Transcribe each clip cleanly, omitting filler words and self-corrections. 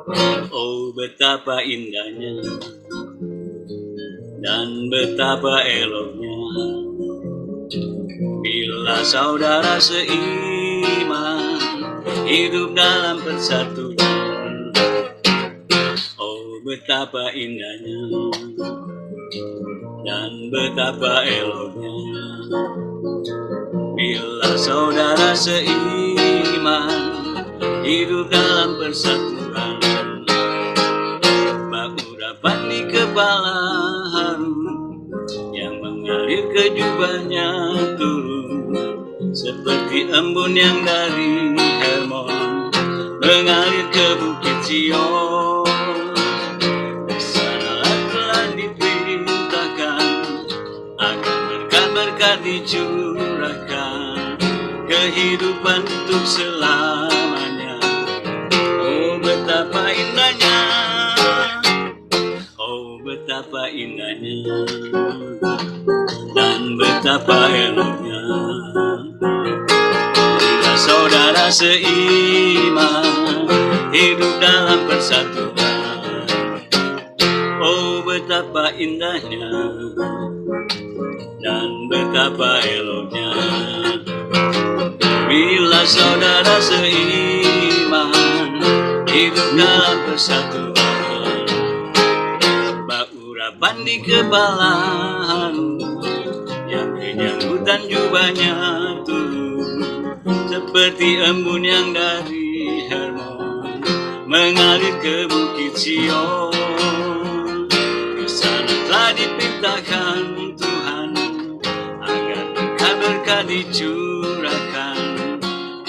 Oh betapa indahnya dan betapa eloknya bila saudara seiman hidup dalam persatuan. Oh betapa indahnya dan betapa eloknya bila saudara seiman hidup dalam persatuan. Bak urapan di kepala harum yang mengalir ke jubahnya turun seperti embun yang dari Hermon mengalir ke bukit Sion. Sanalah telah diperintahkan agar berkat-berkat dicurahkan, kehidupan untuk selamanya. Oh betapa indahnya, oh betapa indahnya dan betapa eloknya bila saudara seiman hidup dalam persatuan. Oh betapa indahnya dan betapa eloknya bila saudara seiman hidup dalam persatuan. Bak urapan di kepala yang kenyangkutan jubahnya turun seperti embun yang dari Hermon mengalir ke bukit Sion. Kesana telah dipintahkan Tuhan agar berkat-berkat dicurahkan,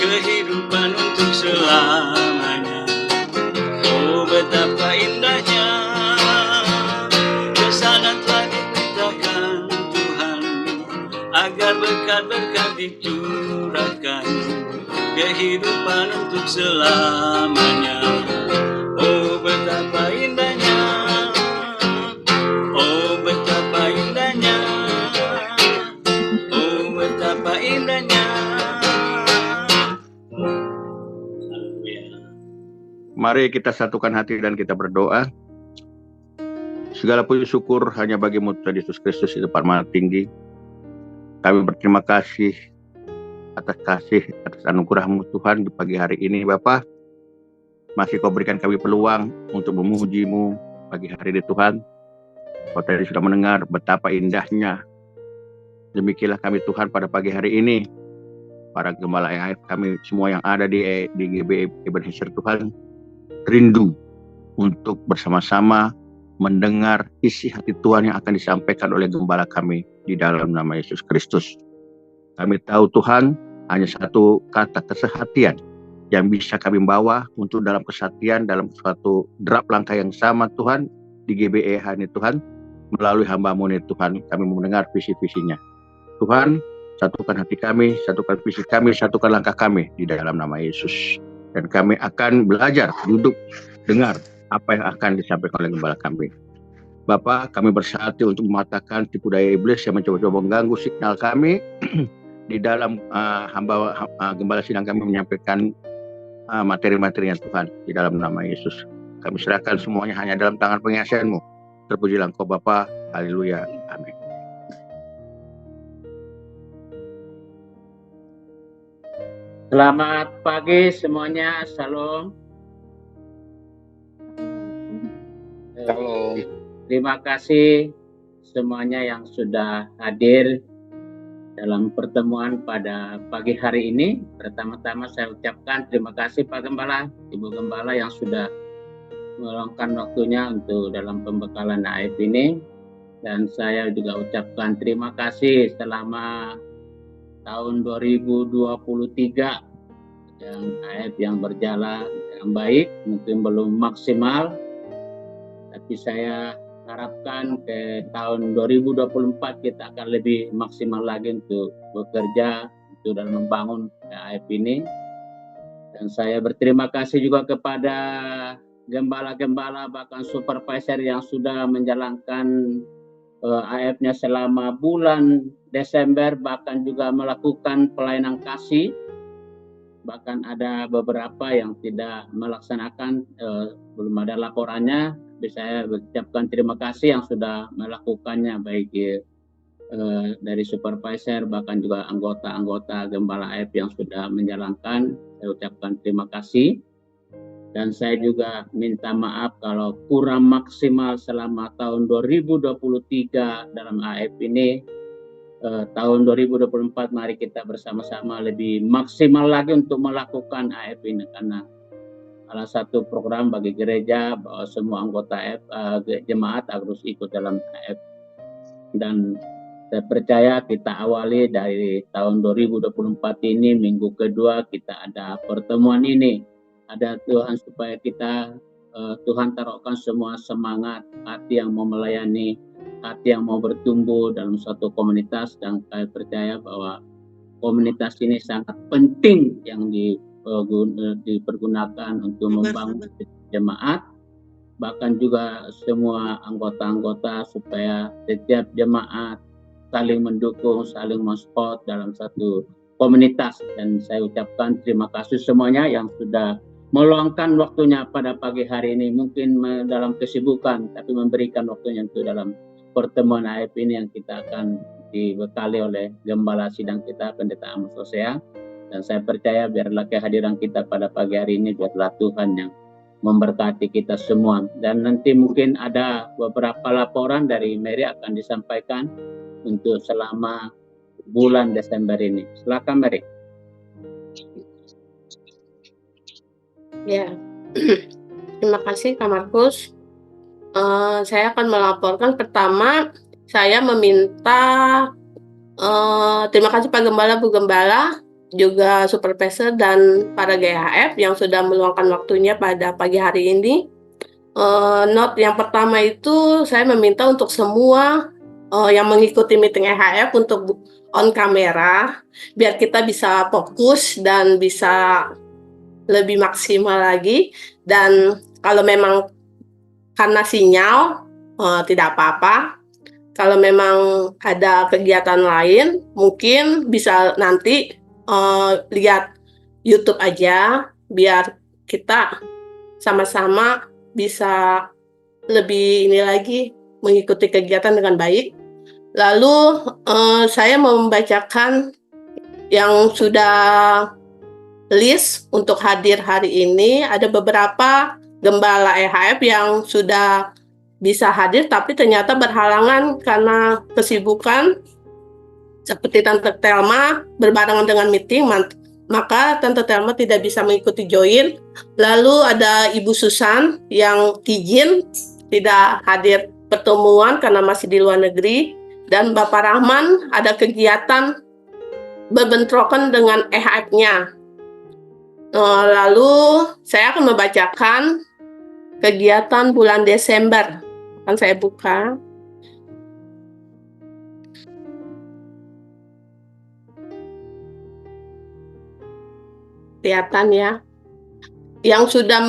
kehidupan untuk selamanya. Oh betapa indahnya, kesana telah dipintahkan Tuhan agar berkat-berkat dicurahkan, kehidupan untuk selamanya. Oh betapa indahnya, oh betapa indahnya, oh betapa indahnya. Mari kita satukan hati dan kita berdoa. Segala puji syukur hanya bagimu Tuhan Yesus Kristus di tempat maha tinggi. Kami berterima kasih atas anugerah-Mu Tuhan di pagi hari ini Bapa. Masih Kau berikan kami peluang untuk memuji-Mu pagi hari ini Tuhan. Kau tadi sudah mendengar betapa indahnya. Demikianlah kami Tuhan pada pagi hari ini. Para gembala yang kami semua yang ada di GBI Ebenezer Tuhan rindu untuk bersama-sama mendengar isi hati Tuhan yang akan disampaikan oleh gembala kami di dalam nama Yesus Kristus. Kami tahu Tuhan hanya satu kata kesehatian yang bisa kami bawa untuk dalam kesatian dalam suatu derap langkah yang sama Tuhan di GBEH ini Tuhan, melalui hamba-Mu ini Tuhan kami mendengar visi-visinya. Tuhan, satukan hati kami, satukan visi kami, satukan langkah kami di dalam nama Yesus. Dan kami akan belajar, duduk, dengar apa yang akan disampaikan oleh gembala kami. Bapak, kami bersatu untuk mematahkan tipu daya iblis yang mencoba-coba mengganggu signal kami di dalam gembala sidang kami menyampaikan materi-materinya Tuhan di dalam nama Yesus. Kami serahkan semuanya hanya dalam tangan pengasihan-Mu. Terpujilah Engkau Bapa. Haleluya. Amin. Selamat pagi semuanya, Shalom. Shalom. Terima kasih semuanya yang sudah hadir dalam pertemuan pada pagi hari ini. Pertama-tama saya ucapkan terima kasih Pak Gembala, Ibu Gembala yang sudah meluangkan waktunya untuk dalam pembekalan AF ini. Dan saya juga ucapkan terima kasih selama tahun 2023 yang AF yang berjalan yang baik, mungkin belum maksimal, tapi saya harapkan ke tahun 2024 kita akan lebih maksimal lagi untuk bekerja untuk dalam membangun AF ini. Dan saya berterima kasih juga kepada gembala-gembala bahkan supervisor yang sudah menjalankan AF-nya selama bulan Desember, bahkan juga melakukan pelayanan kasih bahkan ada beberapa yang tidak melaksanakan, belum ada laporannya. Saya ucapkan terima kasih yang sudah melakukannya, baik dari supervisor bahkan juga anggota-anggota Gembala AF yang sudah menjalankan. Saya ucapkan terima kasih. Dan saya juga minta maaf kalau kurang maksimal selama tahun 2023 dalam AF ini. Tahun 2024 mari kita bersama-sama lebih maksimal lagi untuk melakukan AF ini, karena salah satu program bagi gereja bahwa semua anggota AF, jemaat harus ikut dalam AF. Dan saya percaya kita awali dari tahun 2024 ini, minggu kedua kita ada pertemuan ini. Ada Tuhan supaya kita, Tuhan taruhkan semua semangat, hati yang mau melayani, hati yang mau bertumbuh dalam suatu komunitas. Dan saya percaya bahwa komunitas ini sangat penting yang dipergunakan untuk membangun jemaat, bahkan juga semua anggota-anggota, supaya setiap jemaat saling mendukung, saling mensupport dalam satu komunitas. Dan saya ucapkan terima kasih semuanya yang sudah meluangkan waktunya pada pagi hari ini, mungkin dalam kesibukan, tapi memberikan waktunya untuk dalam pertemuan AF ini yang kita akan dibekali oleh gembala sidang kita, Pendeta Amos Hosea. Dan saya percaya biarlah kehadiran kita pada pagi hari ini, biarlah Tuhan yang memberkati kita semua. Dan nanti mungkin ada beberapa laporan dari Mary akan disampaikan untuk selama bulan Desember ini. Silakan Mary. Ya, terima kasih Kak Markus. Saya akan melaporkan. Pertama, saya meminta terima kasih Pak Gembala, Bu Gembala, juga Supervisor dan para GHF yang sudah meluangkan waktunya pada pagi hari ini. Note yang pertama itu saya meminta untuk semua yang mengikuti meeting EHF untuk on kamera, biar kita bisa fokus dan bisa lebih maksimal lagi. Dan kalau memang karena sinyal tidak apa-apa. Kalau memang ada kegiatan lain, mungkin bisa nanti lihat YouTube aja, biar kita sama-sama bisa lebih ini lagi mengikuti kegiatan dengan baik. Lalu saya membacakan yang sudah list untuk hadir hari ini. Ada beberapa gembala EHF yang sudah bisa hadir tapi ternyata berhalangan karena kesibukan, seperti Tante Telma berbarengan dengan meeting, maka Tante Telma tidak bisa mengikuti join. Lalu ada Ibu Susan yang izin tidak hadir pertemuan karena masih di luar negeri, dan Bapak Rahman ada kegiatan berbentrokan dengan EHF-nya. Lalu saya akan membacakan kegiatan bulan Desember. Akan saya buka. Kelihatan ya. Yang sudah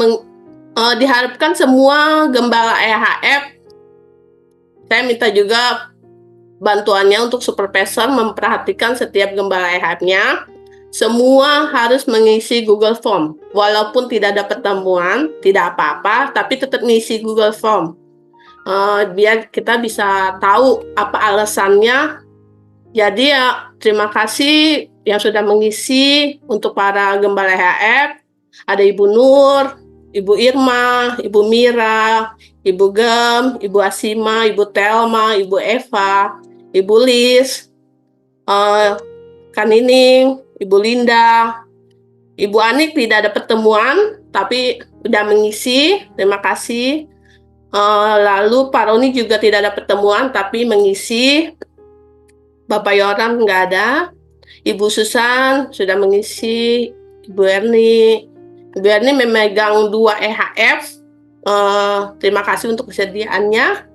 diharapkan semua gembala EHF. Saya minta juga bantuannya untuk supervisor memperhatikan setiap gembala EHF-nya. Semua harus mengisi Google Form. Walaupun tidak ada pertemuan, tidak apa-apa, tapi tetap mengisi Google Form. Biar kita bisa tahu apa alasannya. Jadi ya, terima kasih yang sudah mengisi. Untuk para gembala EHF, ada Ibu Nur, Ibu Irma, Ibu Mira, Ibu Gem, Ibu Asima, Ibu Telma, Ibu Eva, Ibu Lis, Kanining, Ibu Linda, Ibu Anik tidak ada pertemuan, tapi sudah mengisi, terima kasih. Lalu Pak Roni juga tidak ada pertemuan, tapi mengisi. Bapak Yoran nggak ada. Ibu Susan sudah mengisi. Ibu Erni. Ibu Erni memegang 2 EHF. Terima kasih untuk kesediaannya.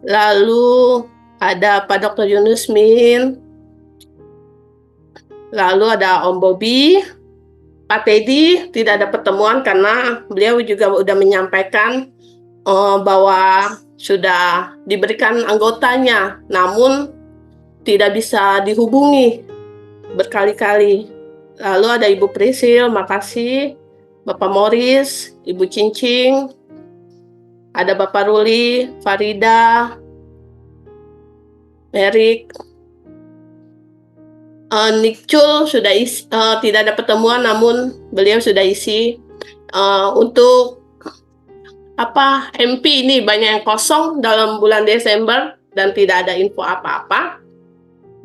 Lalu ada Pak Dr. Yunus Min. Lalu ada Om Bobi. Pak Teddy tidak ada pertemuan karena beliau juga sudah menyampaikan bahwa sudah diberikan anggotanya, namun tidak bisa dihubungi berkali-kali. lalu ada Ibu Prisil, makasih. Bapak Morris, Ibu Cincing, ada Bapak Ruli, Farida, Merik, Nikcul sudah tidak ada pertemuan, namun beliau sudah isi. Untuk MP ini banyak yang kosong dalam bulan Desember dan tidak ada info apa-apa.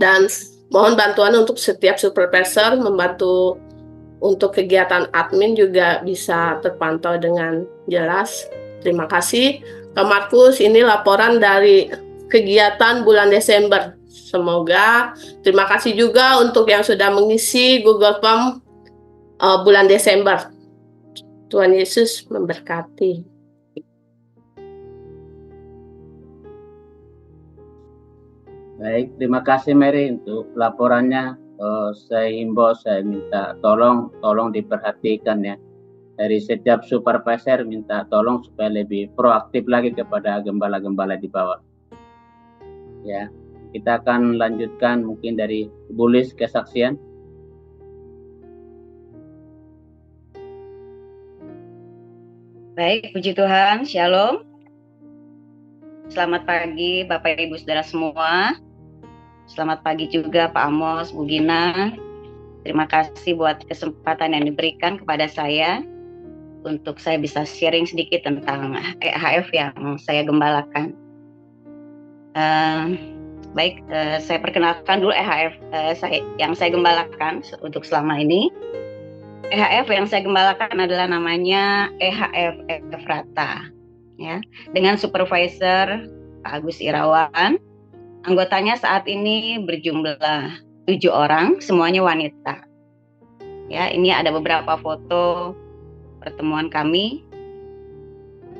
Dan mohon bantuan untuk setiap supervisor membantu untuk kegiatan admin juga bisa terpantau dengan jelas. Terima kasih, Kak Markus. Ini laporan dari kegiatan bulan Desember. Semoga terima kasih juga untuk yang sudah mengisi Google Form bulan Desember. Tuhan Yesus memberkati. Baik, terima kasih Mary untuk laporannya. Saya himbau, saya minta tolong diperhatikan ya. Dari setiap supervisor minta tolong supaya lebih proaktif lagi kepada gembala-gembala di bawah. Ya, kita akan lanjutkan mungkin dari Ibu Lis kesaksian. Baik, puji Tuhan, Shalom. Selamat pagi Bapak Ibu Saudara semua. Selamat pagi juga Pak Amos, Bu Gina. Terima kasih buat kesempatan yang diberikan kepada saya untuk saya bisa sharing sedikit tentang EHF yang saya gembalakan. Saya perkenalkan dulu EHF yang saya gembalakan untuk selama ini. EHF yang saya gembalakan adalah namanya EHF Efrata, ya, dengan supervisor Pak Agus Irawan. Anggotanya saat ini berjumlah 7 orang, semuanya wanita. Ya, ini ada beberapa foto pertemuan kami.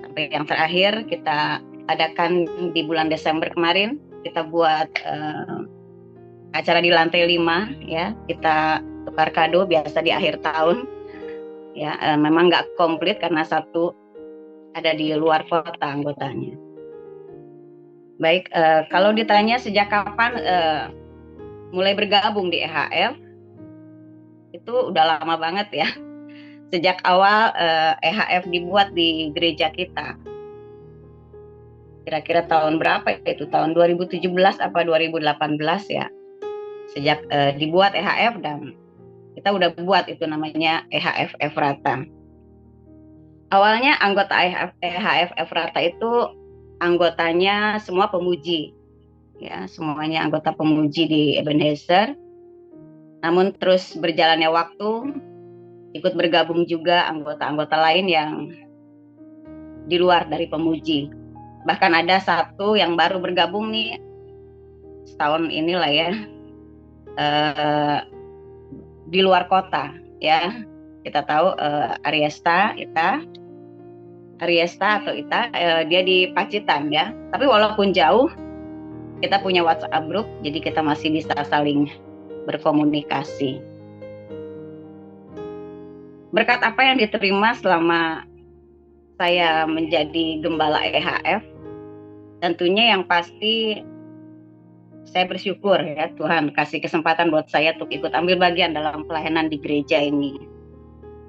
Sampai yang terakhir kita adakan di bulan Desember kemarin, kita buat acara di lantai 5, ya. Kita tukar kado biasa di akhir tahun. Ya, memang nggak komplit karena satu ada di luar kota anggotanya. Baik, kalau ditanya sejak kapan mulai bergabung di EHF, itu udah lama banget ya. Sejak awal EHF dibuat di gereja kita. Kira-kira tahun berapa itu? Tahun 2017 apa 2018 ya. Sejak dibuat EHF dan kita udah buat itu namanya EHF Efrata. Awalnya anggota EHF Efrata itu anggotanya semua pemuji, ya, semuanya anggota pemuji di Ebenezer. Namun terus berjalannya waktu, ikut bergabung juga anggota-anggota lain yang di luar dari pemuji. Bahkan ada satu yang baru bergabung nih setahun inilah ya, di luar kota, ya. Kita tahu Ariesta atau Ita, dia di Pacitan ya. Tapi walaupun jauh, kita punya WhatsApp group, jadi kita masih bisa saling berkomunikasi. Berkat apa yang diterima selama saya menjadi gembala EHF, tentunya yang pasti saya bersyukur ya, Tuhan kasih kesempatan buat saya untuk ikut ambil bagian dalam pelayanan di gereja ini.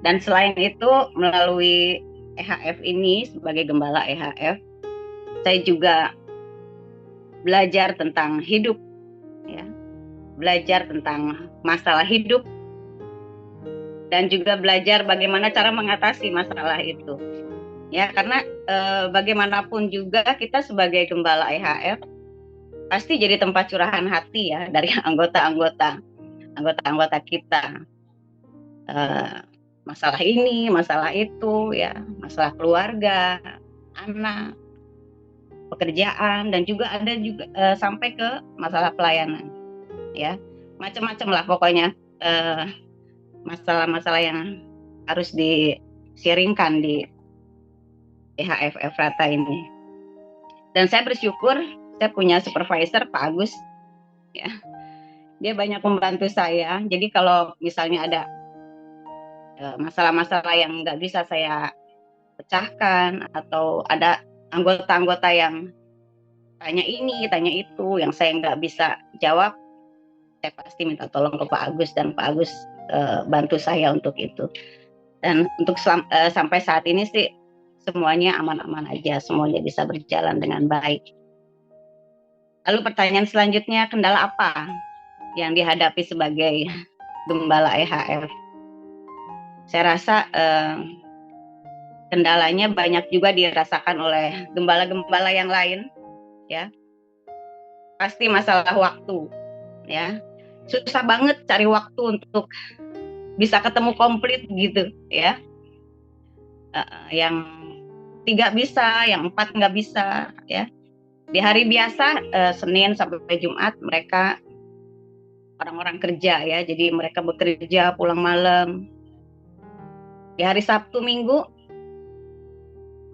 Dan selain itu, melalui EHF ini sebagai gembala EHF, saya juga belajar tentang hidup, ya, belajar tentang masalah hidup, dan juga belajar bagaimana cara mengatasi masalah itu. Ya, karena bagaimanapun juga kita sebagai gembala EHF pasti jadi tempat curahan hati ya dari anggota-anggota kita. Masalah ini, masalah itu, ya, masalah keluarga, anak, pekerjaan, dan juga ada juga sampai ke masalah pelayanan, ya, macam-macam lah pokoknya masalah-masalah yang harus di-sharingkan di EHF Efrata ini. Dan saya bersyukur saya punya supervisor Pak Agus, ya, dia banyak membantu saya. Jadi kalau misalnya ada masalah-masalah yang nggak bisa saya pecahkan atau ada anggota-anggota yang tanya ini, tanya itu, yang saya nggak bisa jawab, saya pasti minta tolong ke Pak Agus dan Pak Agus bantu saya untuk itu. Dan untuk sampai saat ini sih semuanya aman-aman aja, semuanya bisa berjalan dengan baik. Lalu pertanyaan selanjutnya, kendala apa yang dihadapi sebagai gembala EHF? Saya rasa kendalanya banyak juga dirasakan oleh gembala-gembala yang lain, ya. Pasti masalah waktu, ya. Susah banget cari waktu untuk bisa ketemu komplit gitu, ya. Yang 3 bisa, yang 4 nggak bisa, ya. Di hari biasa, Senin sampai Jumat mereka orang-orang kerja, ya, jadi mereka bekerja pulang malam. Di hari Sabtu Minggu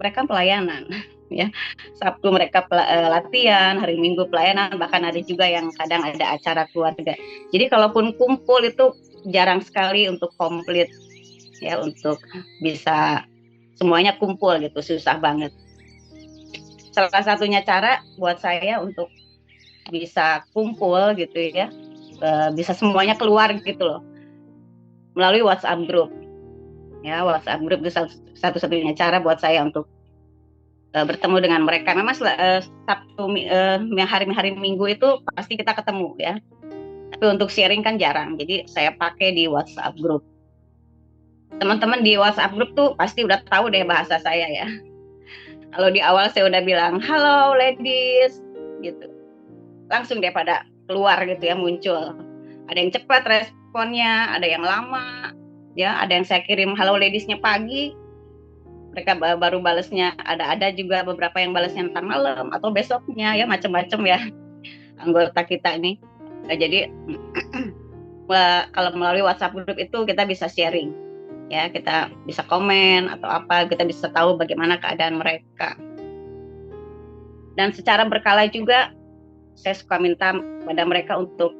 mereka pelayanan, ya. Sabtu mereka latihan, hari Minggu pelayanan, bahkan ada juga yang kadang ada acara keluarga. Jadi kalaupun kumpul itu jarang sekali untuk komplit, ya, untuk bisa semuanya kumpul gitu, susah banget. Salah satunya cara buat saya untuk bisa kumpul gitu, ya, bisa semuanya keluar gitu loh, melalui WhatsApp group. Ya, WhatsApp group itu satu-satunya cara buat saya untuk bertemu dengan mereka. Memang Sabtu, hari Minggu itu pasti kita ketemu, ya. Tapi untuk sharing kan jarang, jadi saya pakai di WhatsApp group. Teman-teman di WhatsApp group tuh pasti udah tahu deh bahasa saya, ya. Kalau di awal saya udah bilang, halo ladies, gitu. Langsung deh pada keluar gitu, ya, muncul. Ada yang cepat responnya, ada yang lama, ya. Ada yang saya kirim halo ladiesnya pagi, mereka baru balesnya. Ada juga beberapa yang balesnya ntar malam atau besoknya, ya, macam-macam, ya, anggota kita ini. Nah, jadi kalau melalui WhatsApp group itu kita bisa sharing, ya, kita bisa komen atau apa, kita bisa tahu bagaimana keadaan mereka. Dan secara berkala juga saya suka minta pada mereka untuk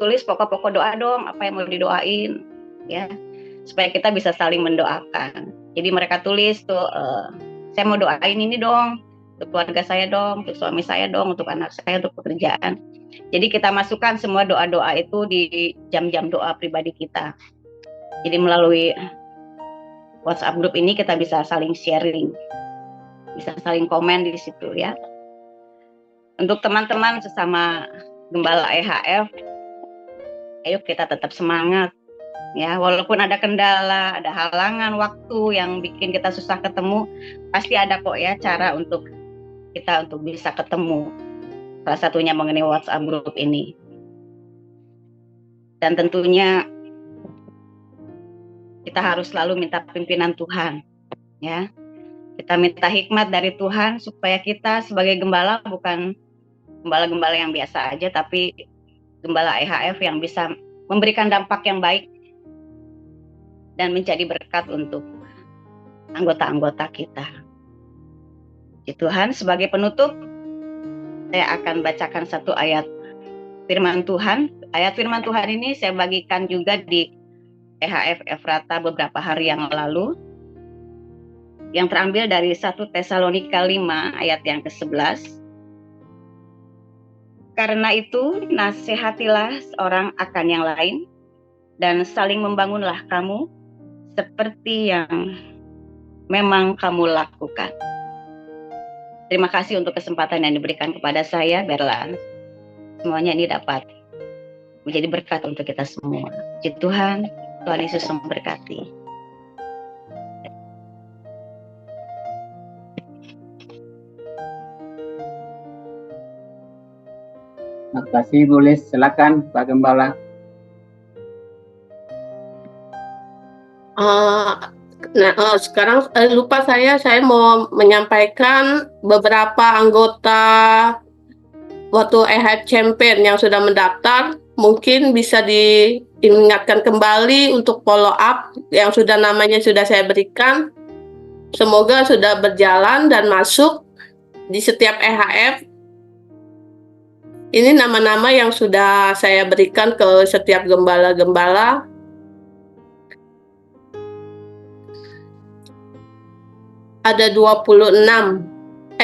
tulis pokok-pokok doa dong, apa yang mau didoain, ya, supaya kita bisa saling mendoakan. Jadi mereka tulis tuh, saya mau doain ini dong, untuk keluarga saya dong, untuk suami saya dong, untuk anak saya, untuk pekerjaan. Jadi kita masukkan semua doa-doa itu di jam-jam doa pribadi kita. Jadi melalui WhatsApp group ini kita bisa saling sharing, bisa saling komen di situ, ya. Untuk teman-teman sesama gembala EHF, ayo kita tetap semangat, ya. Walaupun ada kendala, ada halangan waktu yang bikin kita susah ketemu, pasti ada kok, ya, cara untuk kita untuk bisa ketemu. Salah satunya mengenai WhatsApp group ini. Dan tentunya kita harus selalu minta pimpinan Tuhan, ya. Kita minta hikmat dari Tuhan supaya kita sebagai gembala bukan gembala-gembala yang biasa aja, tapi gembala EHF yang bisa memberikan dampak yang baik dan menjadi berkat untuk anggota-anggota kita. Puji Tuhan, sebagai penutup saya akan bacakan satu ayat firman Tuhan. Ayat firman Tuhan ini saya bagikan juga di EHF Efrata beberapa hari yang lalu, yang terambil dari 1 Tesalonika 5 ayat yang ke-11. Karena itu nasihatilah seorang akan yang lain dan saling membangunlah kamu seperti yang memang kamu lakukan. Terima kasih untuk kesempatan yang diberikan kepada saya, Berlan. Semuanya ini dapat menjadi berkat untuk kita semua. Puji Tuhan, Tuhan Yesus memberkati. Terima kasih, boleh silakan Pak Gembala. Sekarang lupa saya mau menyampaikan beberapa anggota waktu EHF Champion yang sudah mendaftar, mungkin bisa diingatkan kembali untuk follow up yang namanya sudah saya berikan. Semoga sudah berjalan dan masuk di setiap EHF. Ini nama-nama yang sudah saya berikan ke setiap gembala-gembala. Ada 25,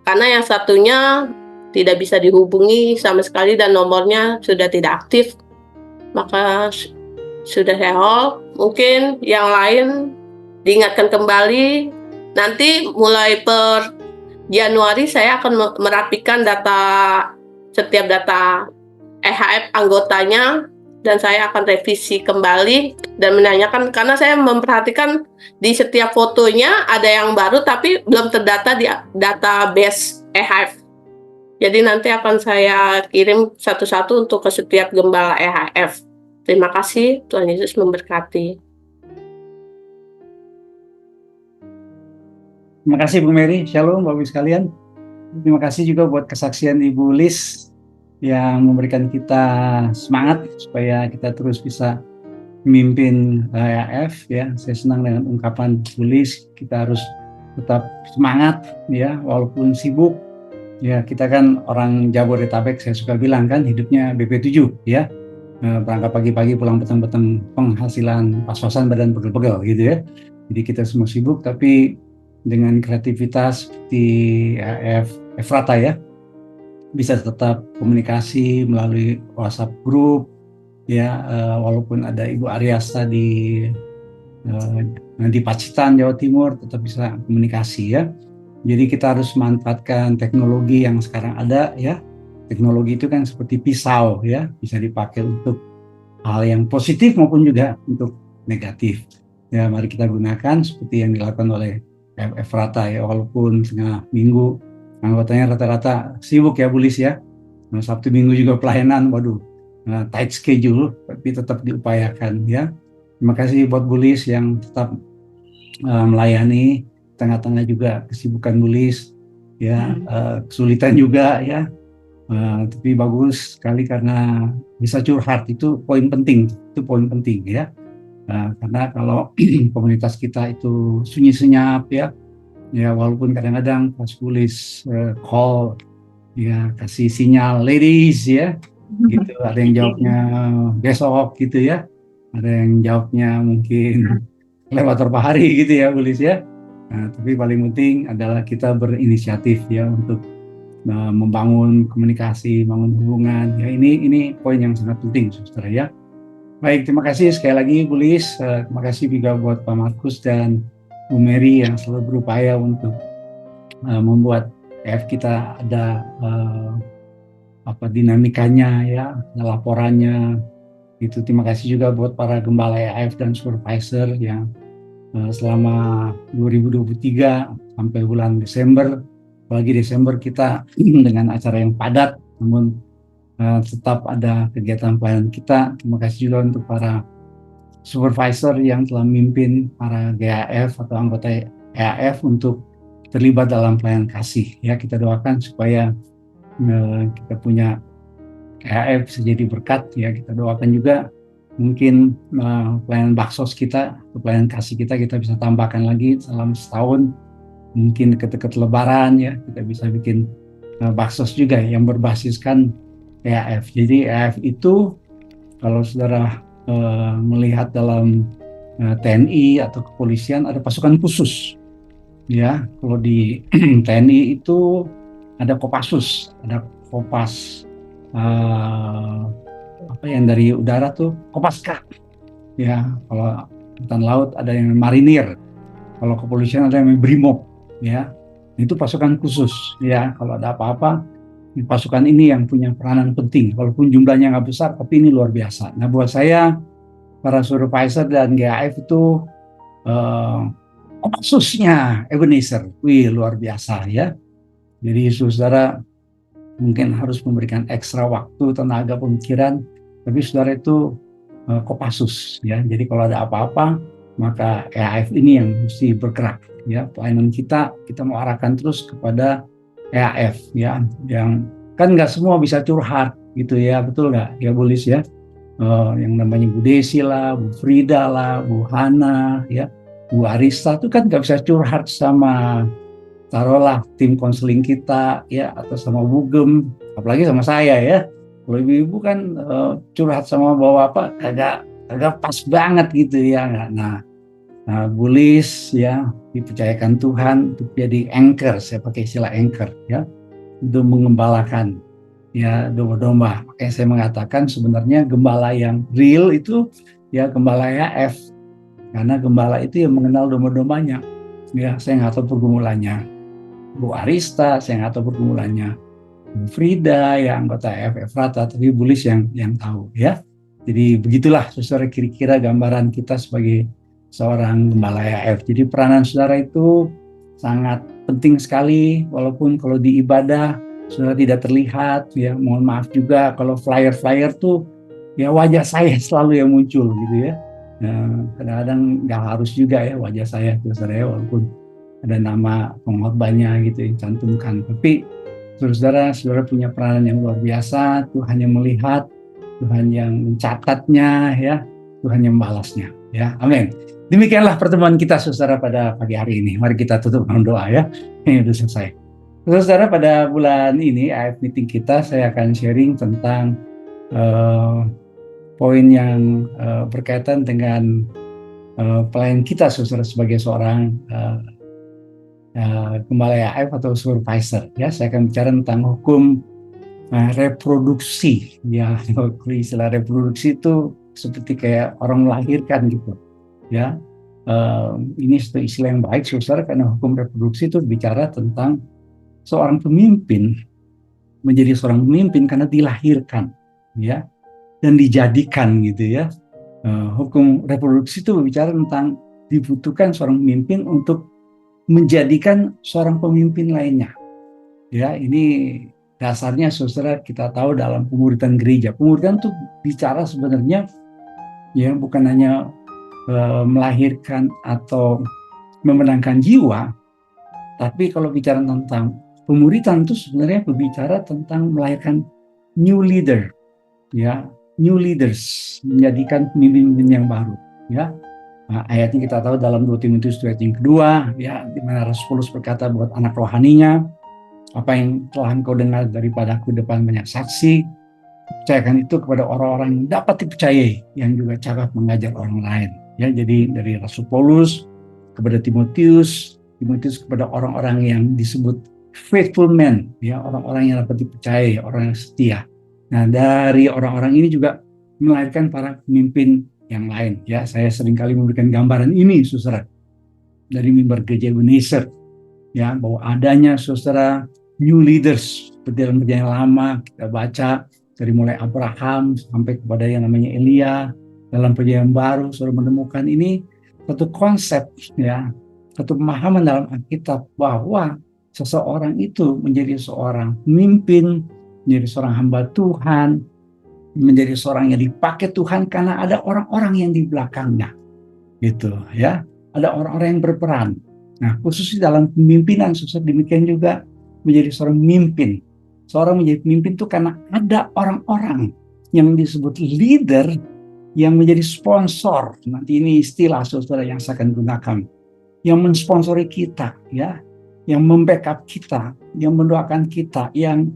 karena yang satunya tidak bisa dihubungi sama sekali dan nomornya sudah tidak aktif. maka sudah saya hold. Mungkin yang lain diingatkan kembali. Nanti mulai per Januari saya akan merapikan setiap data EHF anggotanya, dan saya akan revisi kembali dan menanyakan, karena saya memperhatikan di setiap fotonya ada yang baru tapi belum terdata di database EHF. Jadi nanti akan saya kirim satu-satu untuk ke setiap gembala EHF. Terima kasih, Tuhan Yesus memberkati. Terima kasih Bu Mary, Shalom Bapak Ibu sekalian. Terima kasih juga buat kesaksian Ibu Liz yang memberikan kita semangat supaya kita terus bisa memimpin EHF ya. Saya senang dengan ungkapan Bu Liz, kita harus tetap semangat ya walaupun sibuk. Ya, kita kan orang Jabodetabek, saya suka bilang kan hidupnya BP7 ya. Berangkat pagi-pagi, pulang petang-petang, penghasilan pas-pasan, badan pegel-pegel gitu ya. Jadi kita semua sibuk, tapi dengan kreativitas seperti Efrata ya, bisa tetap komunikasi melalui WhatsApp group ya, walaupun ada Ibu Aryasta di Pacitan, Jawa Timur, tetap bisa komunikasi ya. Jadi kita harus manfaatkan teknologi yang sekarang ada ya. Teknologi itu kan seperti pisau ya, bisa dipakai untuk hal yang positif maupun juga untuk negatif. Ya, mari kita gunakan seperti yang dilakukan oleh Efrata ya, walaupun setengah minggu anggotanya rata-rata sibuk ya Bu Liz ya. Sabtu Minggu juga pelayanan, waduh, tight schedule, tapi tetap diupayakan ya. Terima kasih buat Bu Liz yang tetap melayani, tengah-tengah juga kesibukan Bu Liz ya, kesulitan juga ya. Tapi bagus sekali karena bisa curhat, itu poin penting ya. Karena kalau komunitas kita itu sunyi senyap ya, walaupun kadang-kadang pas tulis call ya, kasih sinyal ladies ya, gitu, ada yang jawabnya besok gitu ya, ada yang jawabnya mungkin lewat beberapa hari gitu ya, tulis ya. Tapi paling penting adalah kita berinisiatif ya untuk membangun komunikasi, membangun hubungan ya. Ini poin yang sangat penting, saudara ya. Baik, terima kasih sekali lagi Bu Liz. Terima kasih juga buat Pak Markus dan Bu Mary yang selalu berupaya untuk membuat EF kita ada dinamikanya ya, laporannya. Itu terima kasih juga buat para gembala EF dan supervisor yang selama 2023 sampai bulan Desember, apalagi Desember kita dengan acara yang padat, namun tetap ada kegiatan pelayanan kita. Terima kasih juga untuk para supervisor yang telah memimpin para GAF atau anggota EAF untuk terlibat dalam pelayanan kasih. Ya, kita doakan supaya kita punya EAF bisa jadi berkat. Ya, kita doakan juga mungkin pelayanan baksos kita, pelayanan kasih kita bisa tambahkan lagi dalam setahun. Mungkin dekat-dekat Lebaran ya, kita bisa bikin baksos juga yang berbasiskan EAF. Jadi EAF itu kalau saudara melihat dalam TNI atau kepolisian ada pasukan khusus. Ya, kalau di TNI itu ada Kopassus, ada Kopas yang dari udara tuh Kopaska. Ya, kalau angkatan laut ada yang marinir. Kalau kepolisian ada yang Brimob. Ya, itu pasukan khusus. Ya, kalau ada apa-apa, pasukan ini yang punya peranan penting, walaupun jumlahnya nggak besar, tapi ini luar biasa. Nah, buat saya, para supervisor dan GAF itu khususnya Ebenezer, luar biasa ya. Jadi saudara mungkin harus memberikan ekstra waktu, tenaga, pemikiran, tapi saudara itu Kopassus ya. Jadi kalau ada apa-apa, maka EAF ini yang mesti bergerak ya. Pelayanan kita mau arahkan terus kepada EAF ya, yang kan nggak semua bisa curhat gitu ya, betul nggak ya Bu Liz ya? Yang namanya Bu Desi lah, Bu Frida lah, Bu Hana ya, Bu Arista itu kan nggak bisa curhat sama taruhlah tim konseling kita ya, atau sama Bu Gem, apalagi sama saya ya. Kalau ibu-ibu kan curhat sama bapak kagak pas banget gitu ya. Nah Bu Liz ya dipercayakan Tuhan untuk jadi anchor, saya pakai istilah anchor ya, untuk mengembalakan ya domba-domba. Makanya saya mengatakan sebenarnya gembala yang real itu ya gembala AHF, karena gembala itu yang mengenal domba-dombanya. Ya, saya nggak tahu pergumulannya Bu Arista, saya nggak tahu pergumulannya Bu Frida yang anggota AHF Efrata, tapi Bu Lis yang tahu ya. Jadi begitulah saudara kira-kira gambaran kita sebagai seorang gembala AHF. Jadi peranan saudara itu sangat penting sekali, walaupun kalau di ibadah saudara tidak terlihat ya. Mohon maaf juga kalau flyer-flyer tuh ya wajah saya selalu yang muncul gitu ya. Nah, kadang-kadang nggak harus juga ya wajah saya saudara ya, walaupun ada nama pengorbannya gitu yang cantumkan. Tapi saudara punya peranan yang luar biasa. Tuhan yang melihat, Tuhan yang mencatatnya ya, Tuhan yang membalasnya ya. Amin. Demikianlah pertemuan kita saudara pada pagi hari ini. Mari kita tutup dengan doa ya. Ini sudah selesai. Saudara, pada bulan ini AF meeting kita saya akan sharing tentang poin yang berkaitan dengan pelayan kita saudara sebagai seorang gembala AF atau supervisor ya. Saya akan bicara tentang hukum reproduksi ya. Istilah reproduksi itu seperti kayak orang melahirkan gitu ya. Ini satu istilah yang baik saudara, karena hukum reproduksi itu bicara tentang seorang pemimpin menjadi seorang pemimpin karena dilahirkan ya dan dijadikan gitu ya. Hukum reproduksi itu berbicara tentang dibutuhkan seorang pemimpin untuk menjadikan seorang pemimpin lainnya ya. Ini dasarnya saudara kita tahu dalam pemuritan gereja. Pemuritan itu bicara sebenarnya ya bukan hanya melahirkan atau memenangkan jiwa, tapi kalau bicara tentang pemuritan itu sebenarnya berbicara tentang melahirkan new leader ya, new leaders, menjadikan pemimpin yang baru ya. Nah, ayatnya kita tahu dalam 2 Timotius ayat yang kedua ya, di mana Rasul Paulus berkata buat anak rohaninya, apa yang telah engkau dengar daripadaku depan banyak saksi, percayakan itu kepada orang-orang yang dapat dipercayai, yang juga cakap mengajar orang lain ya. Jadi dari Rasul Paulus kepada Timotius kepada orang-orang yang disebut faithful men ya, orang-orang yang dapat dipercayai, orang yang setia. Nah, dari orang-orang ini juga melahirkan para pemimpin yang lain ya. Saya seringkali memberikan gambaran ini saudara dari mimbar gereja Ebenezer ya, bahwa adanya saudara new leaders seperti dalam perjanjian lama kita baca dari mulai Abraham sampai kepada yang namanya Elia. Dalam perjanjian baru saudara menemukan ini satu konsep ya, satu pemahaman dalam Alkitab bahwa seseorang itu menjadi seorang pemimpin, menjadi seorang hamba Tuhan, menjadi seorang yang dipakai Tuhan karena ada orang-orang yang di belakangnya gitu ya. Ada orang-orang yang berperan. Nah, khususnya dalam pemimpinan susah demikian juga menjadi seorang pemimpin. Seorang menjadi pemimpin itu karena ada orang-orang yang disebut leader yang menjadi sponsor. Nanti ini istilah saudara yang saya akan gunakan. Yang mensponsori kita ya, yang membackup kita, yang mendoakan kita, yang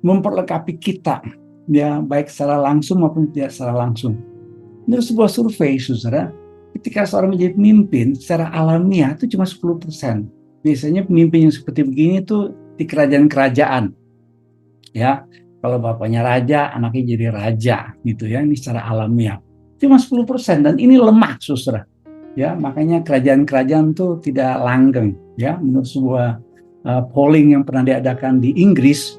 memperlengkapi kita ya, baik secara langsung maupun tidak secara langsung. Menurut sebuah survei saudara, ketika seorang menjadi pemimpin secara alamiah itu cuma 10%. Biasanya pemimpin yang seperti begini itu di kerajaan-kerajaan ya. Kalau bapaknya raja, anaknya jadi raja gitu ya. Ini secara alamiah cuma 10%, dan ini lemah saudara ya. Makanya kerajaan-kerajaan itu tidak langgeng ya. Menurut sebuah polling yang pernah diadakan di Inggris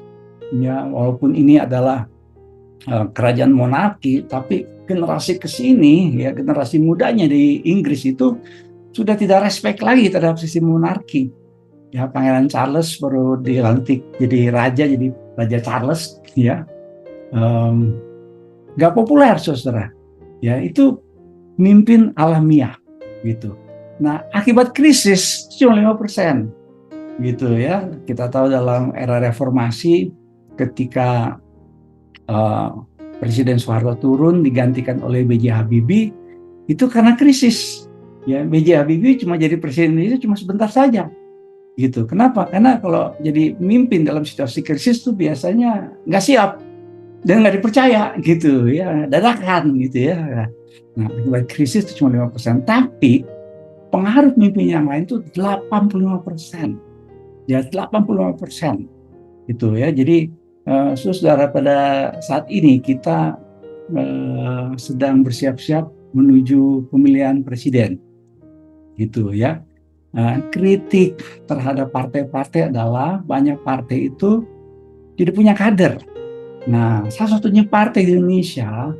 ya, walaupun ini adalah kerajaan monarki, tapi generasi kesini ya, generasi mudanya di Inggris itu sudah tidak respect lagi terhadap sistem monarki ya. Pangeran Charles baru dilantik jadi Raja Charles ya, nggak populer saudara ya. Itu mimpin alamiah gitu. Nah, akibat krisis cuma 5% gitu ya. Kita tahu dalam era reformasi ketika Presiden Soeharto turun digantikan oleh B.J. Habibie, itu karena krisis ya. B.J. Habibie cuma jadi presiden itu cuma sebentar saja gitu. Kenapa? Karena kalau jadi pemimpin dalam situasi krisis itu biasanya nggak siap dan nggak dipercaya gitu ya, dadakan gitu ya. Nah, akibat krisis itu cuma 5%, tapi pengaruh pemimpin yang lain itu 85% ya, 85% gitu ya. Jadi Saudara, pada saat ini kita sedang bersiap-siap menuju pemilihan presiden, gitu ya. Kritik terhadap partai-partai adalah banyak partai itu tidak punya kader. Nah, salah satunya partai di Indonesia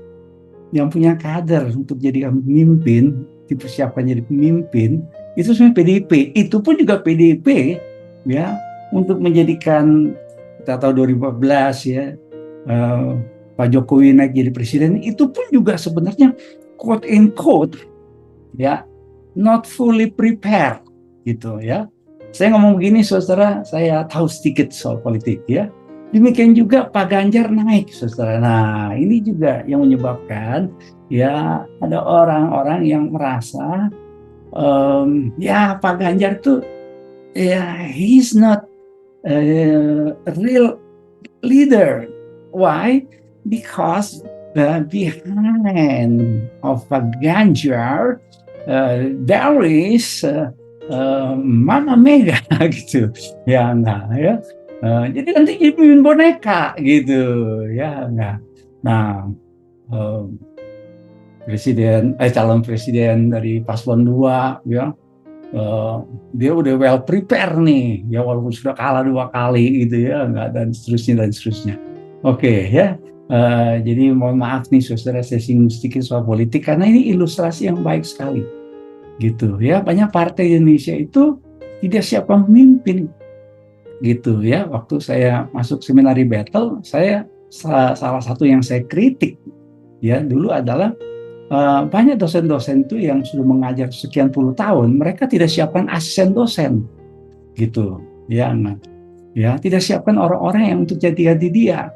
yang punya kader untuk jadi pemimpin, dipersiapkan jadi pemimpin, itu sebenarnya PDIP. Itu pun juga PDIP ya, untuk menjadikan, kita tahu 2014 ya, Pak Jokowi naik jadi presiden, itu pun juga sebenarnya quote and quote ya, not fully prepared gitu ya. Saya ngomong begini saudara, saya tahu sedikit soal politik ya. Demikian juga Pak Ganjar naik saudara. Nah, ini juga yang menyebabkan ya ada orang-orang yang merasa ya Pak Ganjar tuh ya he's not a real leader. Why? Because behind of Pak Ganjar there is Mama Mega gitu ya, enggak ya. Jadi nanti jadi pemimpin boneka gitu ya, enggak. Nah, calon presiden dari paslon 2 ya, dia udah well prepare nih ya, walaupun sudah kalah 2 kali gitu ya, enggak, dan seterusnya. Oke ya. Jadi mohon maaf nih saudara, saya singgung sedikit soal politik karena ini ilustrasi yang baik sekali gitu ya. Banyak partai di Indonesia itu tidak siap pemimpin gitu ya. Waktu saya masuk seminari battle, saya salah satu yang saya kritik ya dulu adalah banyak dosen-dosen itu yang sudah mengajar sekian puluh tahun, mereka tidak siapkan asisten dosen gitu ya. Nah, ya tidak siapkan orang-orang yang untuk jadi dia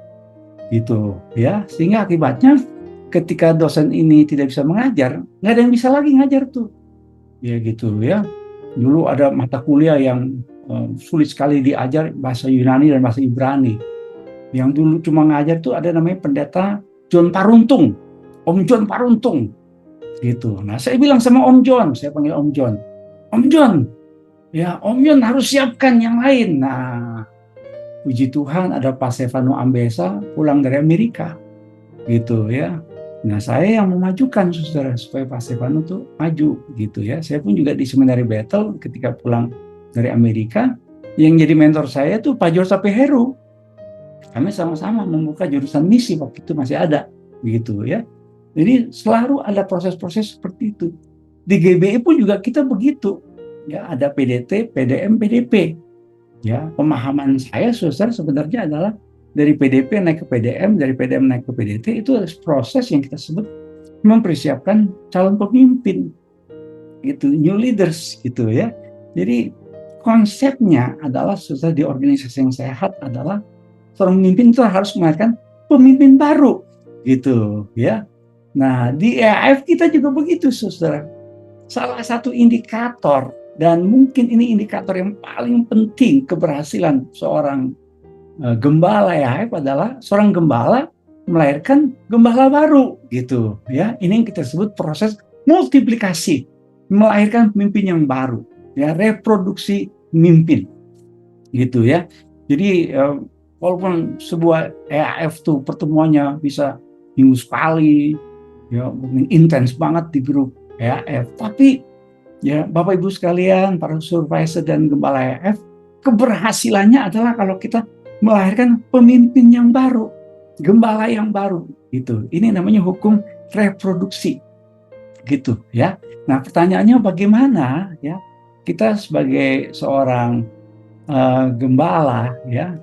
gitu ya, sehingga akibatnya ketika dosen ini tidak bisa mengajar, nggak ada yang bisa lagi ngajar tuh ya gitu ya. Dulu ada mata kuliah yang sulit sekali diajar, bahasa Yunani dan bahasa Ibrani. Yang dulu cuma ngajar tuh ada namanya pendeta John Paruntung, Om John Paruntung gitu. Nah, saya bilang sama Om John, saya panggil Om John, ya Om John harus siapkan yang lain. Nah, puji Tuhan ada Pak Stefano Ambesa pulang dari Amerika gitu ya. Nah, saya yang memajukan saudara supaya Pak Stefano tuh maju gitu ya. Saya pun juga di seminari battle ketika pulang dari Amerika, yang jadi mentor saya tuh Pak George P. Heru. Kami sama-sama membuka jurusan misi waktu itu masih ada gitu ya. Jadi selalu ada proses-proses seperti itu. Di GBI pun juga kita begitu ya, ada PDT, PDM, PDP. Ya, pemahaman saya saudara sebenarnya adalah dari PDP naik ke PDM, dari PDM naik ke PDT, itu ada proses yang kita sebut mempersiapkan calon pemimpin gitu, new leaders gitu ya. Jadi konsepnya adalah saudara, di organisasi yang sehat adalah seorang pemimpin itu harus melahirkan pemimpin baru gitu ya. Nah, di EAF kita juga begitu saudara. Salah satu indikator, dan mungkin ini indikator yang paling penting keberhasilan seorang gembala EAF adalah seorang gembala melahirkan gembala baru gitu ya. Ini yang kita sebut proses multiplikasi, melahirkan pemimpin yang baru ya, reproduksi pemimpin gitu ya. Jadi walaupun sebuah EAF tuh pertemuannya bisa minggu sekali ya, mungkin intens banget di grup EAF, tapi ya Bapak Ibu sekalian, para supervisor dan gembala EAF, keberhasilannya adalah kalau kita melahirkan pemimpin yang baru, gembala yang baru gitu. Ini namanya hukum reproduksi gitu ya. Nah, pertanyaannya bagaimana ya kita sebagai seorang gembala ya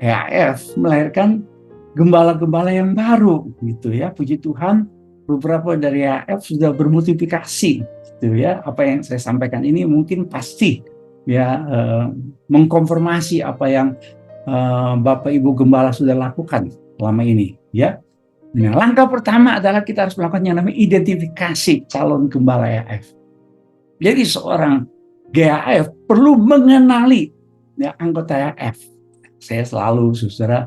EAF melahirkan gembala-gembala yang baru gitu ya. Puji Tuhan beberapa dari EAF sudah bermultiplikasi gitu ya. Apa yang saya sampaikan ini mungkin pasti ya mengkonfirmasi apa yang Bapak Ibu Gembala sudah lakukan selama ini ya. Nah, langkah pertama adalah kita harus melakukan yang namanya identifikasi calon gembala EAF. Jadi seorang GAF perlu mengenali ya, anggota EAF. Saya selalu saudara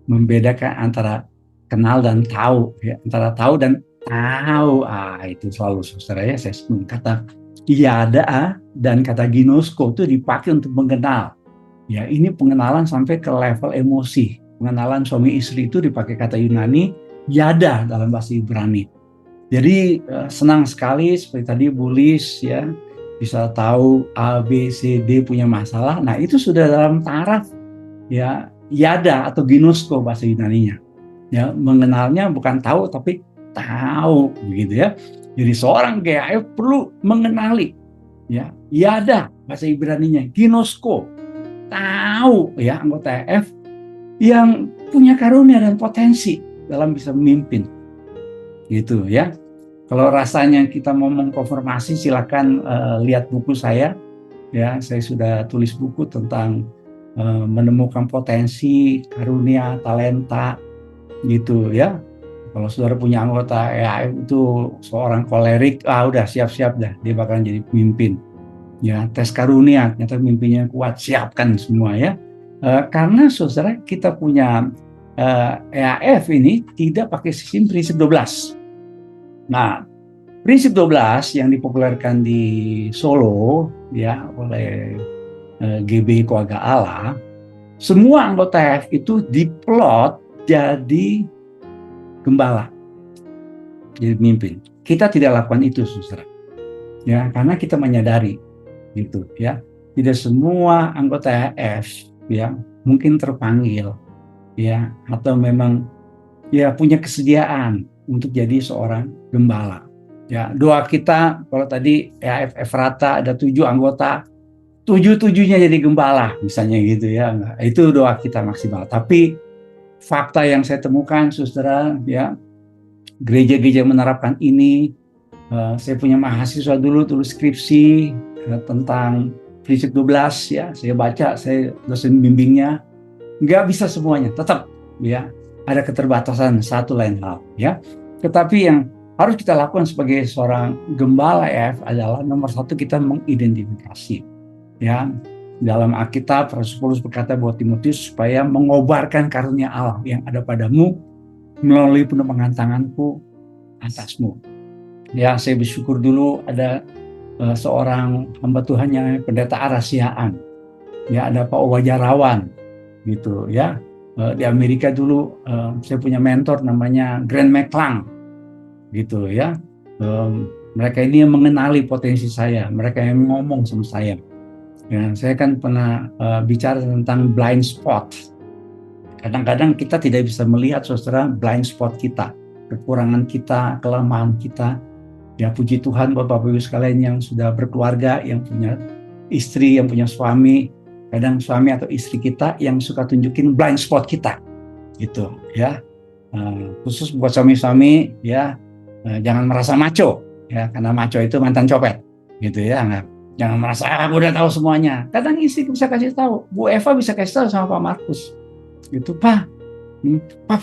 membedakan antara kenal dan tahu ya, antara tahu dan tahu. Itu selalu saudara ya, saya sebut kata iada dan kata ginosko itu dipakai untuk mengenal. Ya, ini pengenalan sampai ke level emosi pengenalan suami istri itu dipakai kata Yunani yada dalam bahasa Ibrani. Jadi senang sekali seperti tadi Bu Lis ya, bisa tahu A, B, C, D punya masalah. Nah itu sudah dalam taraf ya yada atau ginosko bahasa Yunaninya. Ya, mengenalnya bukan tahu tapi tahu begitu ya. Jadi seorang GAF perlu mengenali ya yada bahasa Ibraninya, ginosko, tahu ya anggota AF yang punya karunia dan potensi dalam bisa memimpin gitu ya. Kalau rasanya kita mau mengkonfirmasi silakan lihat buku saya ya, saya sudah tulis buku tentang menemukan potensi, karunia, talenta gitu ya. Kalau saudara punya anggota AF itu seorang kolerik, udah siap-siap dah dia bakalan jadi pemimpin. Ya, tes karunia, ternyata mimpinya kuat, siapkan semua ya. Karena saudara kita punya EAF ini tidak pakai sistem prinsip 12. Nah, prinsip 12 yang dipopulerkan di Solo ya oleh GB Keluarga Allah, semua anggota EAF itu diplot jadi gembala, jadi pemimpin. Kita tidak lakukan itu, saudara. Ya, karena kita menyadari gitu ya, tidak semua anggota AF ya mungkin terpanggil ya atau memang ya punya kesediaan untuk jadi seorang gembala. Ya, doa kita kalau tadi AF Efrata ada 7 anggota, 7-7-nya jadi gembala misalnya gitu ya. Itu doa kita maksimal. Tapi fakta yang saya temukan saudara ya, gereja-gereja menerapkan ini. Saya punya mahasiswa dulu tulis skripsi tentang prinsip 12 ya, saya baca, saya dosen bimbingnya, nggak bisa semuanya, tetap ya ada keterbatasan satu lain hal ya. Tetapi yang harus kita lakukan sebagai seorang gembala AF adalah nomor 1 kita mengidentifikasi ya. Dalam Alkitab Rasul Paulus berkata buat Timotius supaya mengobarkan karunia Allah yang ada padamu melalui penumpang tanganku atasmu. Ya, saya bersyukur dulu ada seorang hamba Tuhan yang pendeta Arasiaan. Ya, ada Pak Wajarawan gitu ya. Di Amerika dulu saya punya mentor namanya Grant McClung gitu ya. Mereka ini yang mengenali potensi saya, mereka yang ngomong sama saya. Ya, saya kan pernah bicara tentang blind spot. Kadang-kadang kita tidak bisa melihat saudara blind spot kita, kekurangan kita, kelemahan kita. Ya, puji Tuhan Bapak Ibu sekalian yang sudah berkeluarga, yang punya istri, yang punya suami, kadang suami atau istri kita yang suka tunjukin blind spot kita gitu ya. Khusus buat suami-suami ya, jangan merasa maco ya, karena maco itu mantan copet gitu ya. Jangan merasa aku udah tahu semuanya. Kadang istri bisa kasih tahu, Bu Eva bisa kasih tahu sama Pak Markus gitu, Pak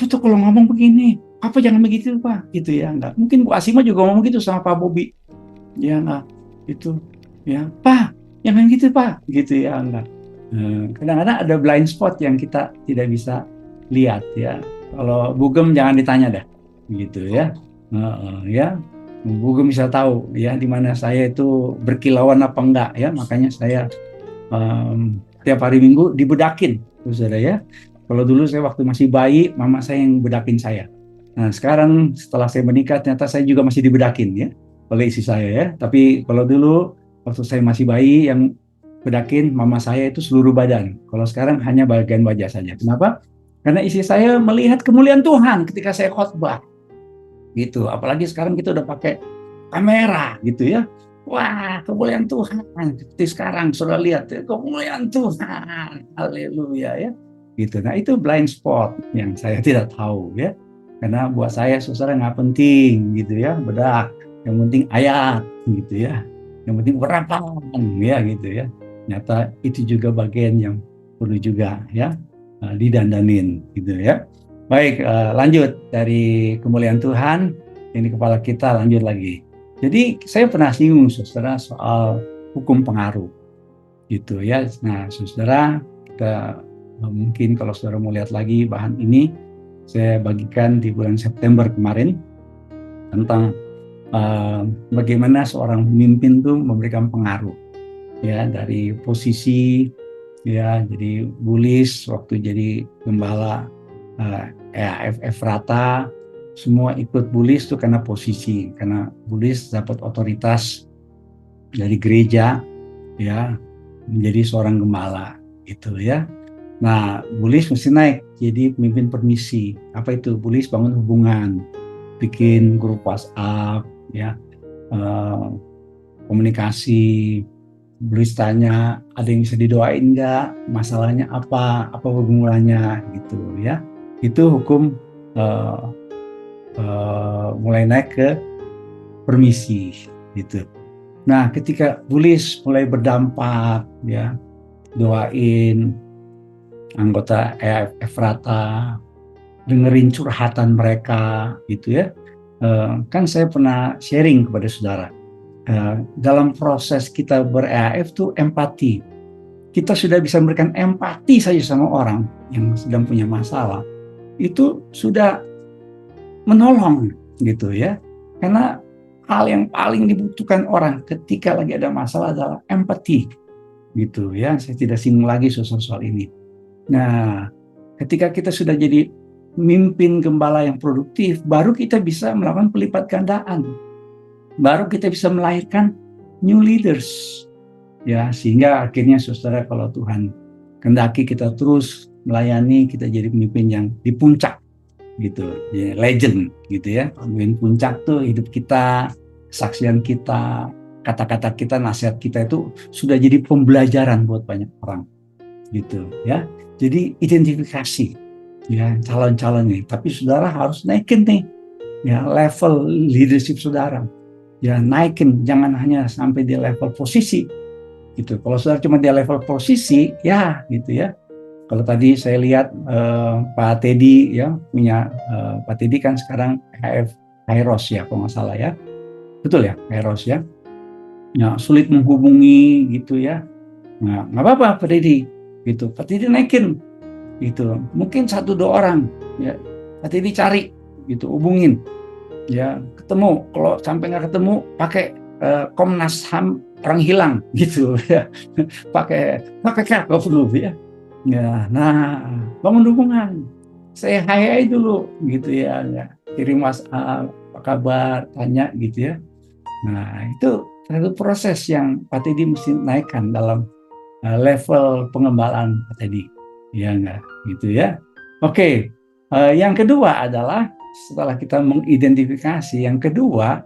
itu kalau ngomong begini, Papa jangan begitu Pak, gitu ya. Enggak. Mungkin Bu Asima juga ngomong gitu sama Pak Bobi, ya enggak, itu ya Pak, jangan gitu Pak, gitu ya enggak. Kadang-kadang ada blind spot yang kita tidak bisa lihat ya. Kalau Bugem jangan ditanya dah, gitu ya. Ya, Bugem bisa tahu ya di mana saya itu berkilauan apa enggak ya. Makanya saya tiap hari Minggu dibedakin, saudara ya. Kalau dulu saya waktu masih bayi, mama saya yang bedakin saya. Nah sekarang setelah saya menikah ternyata saya juga masih dibedakin ya oleh istri saya ya. Tapi kalau dulu waktu saya masih bayi yang bedakin mama saya itu seluruh badan. Kalau sekarang hanya bagian wajah saja. Kenapa? Karena istri saya melihat kemuliaan Tuhan ketika saya khotbah. Gitu. Apalagi sekarang kita udah pakai kamera gitu ya. Wah, kemuliaan Tuhan. Seperti sekarang sudah lihat ya, kemuliaan Tuhan. Haleluya ya. Gitu. Nah itu blind spot yang saya tidak tahu ya. Karena buat saya saudara nggak penting gitu ya, bedak. Yang penting ayat gitu ya. Yang penting urapan ya gitu ya. Nyata itu juga bagian yang perlu juga ya didandanin gitu ya. Baik, lanjut dari kemuliaan Tuhan ini kepala kita, lanjut lagi. Jadi saya pernah singgung saudara soal hukum pengaruh gitu ya. Nah saudara, kita mungkin kalau saudara mau lihat lagi bahan ini saya bagikan di bulan September kemarin tentang bagaimana seorang pemimpin itu memberikan pengaruh ya dari posisi ya jadi bulis waktu jadi gembala EAF Efrata, semua ikut Bulis tuh karena posisi, karena Bulis dapat otoritas dari gereja ya menjadi seorang gembala gitu ya. Nah, Bulis mesti naik jadi pemimpin permisi. Apa itu? Bulis bangun hubungan, bikin grup WhatsApp ya, komunikasi. Bulis tanya, ada yang bisa didoain nggak? Masalahnya apa pergumulannya gitu ya. Itu hukum mulai naik ke permisi gitu. Nah, ketika Bulis mulai berdampak ya, doain anggota EAF Efrata, dengerin curhatan mereka gitu ya. Kan saya pernah sharing kepada saudara, dalam proses kita ber-EAF tuh empati. Kita sudah bisa memberikan empati saja sama orang yang sedang punya masalah, itu sudah menolong gitu ya. Karena hal yang paling dibutuhkan orang ketika lagi ada masalah adalah empati gitu ya. Saya tidak singgung lagi soal ini. Nah, ketika kita sudah jadi mimpin gembala yang produktif, baru kita bisa melakukan pelipat gandaan. Baru kita bisa melahirkan new leaders. Ya, sehingga akhirnya saudara, kalau Tuhan kehendaki kita terus melayani, kita jadi pemimpin yang di puncak gitu, ya, legend gitu ya. Pemimpin puncak tuh hidup kita, kesaksian kita, kata-kata kita, nasihat kita itu sudah jadi pembelajaran buat banyak orang gitu ya. Jadi identifikasi ya calon-calonnya, tapi saudara harus naikin nih ya level leadership saudara. Ya naikin, jangan hanya sampai di level posisi gitu. Kalau saudara cuma di level posisi ya gitu ya. Kalau tadi saya lihat Pak Teddy ya punya, Pak Teddy kan sekarang Kairos ya kalau nggak salah ya, betul ya Kairos ya. Nah, sulit menghubungi gitu ya. Nah, nggak apa-apa Pak Teddy gitu. Pak Teddy naikin gitu. Mungkin 1-2 orang ya Pak Teddy cari gitu, hubungin ya, ketemu. Kalau sampai nggak ketemu pakai Komnas HAM orang hilang gitu ya. Pakai KPK kalau perlu ya. Ya, nah bangun hubungan, saya hai dulu gitu ya, kirim WhatsApp, apa kabar, tanya gitu ya. Nah itu satu proses yang Pak Teddy mesti naikkan dalam level pengembalaan Pak Teddy, ya enggak gitu ya. Oke, yang kedua adalah setelah kita mengidentifikasi, yang kedua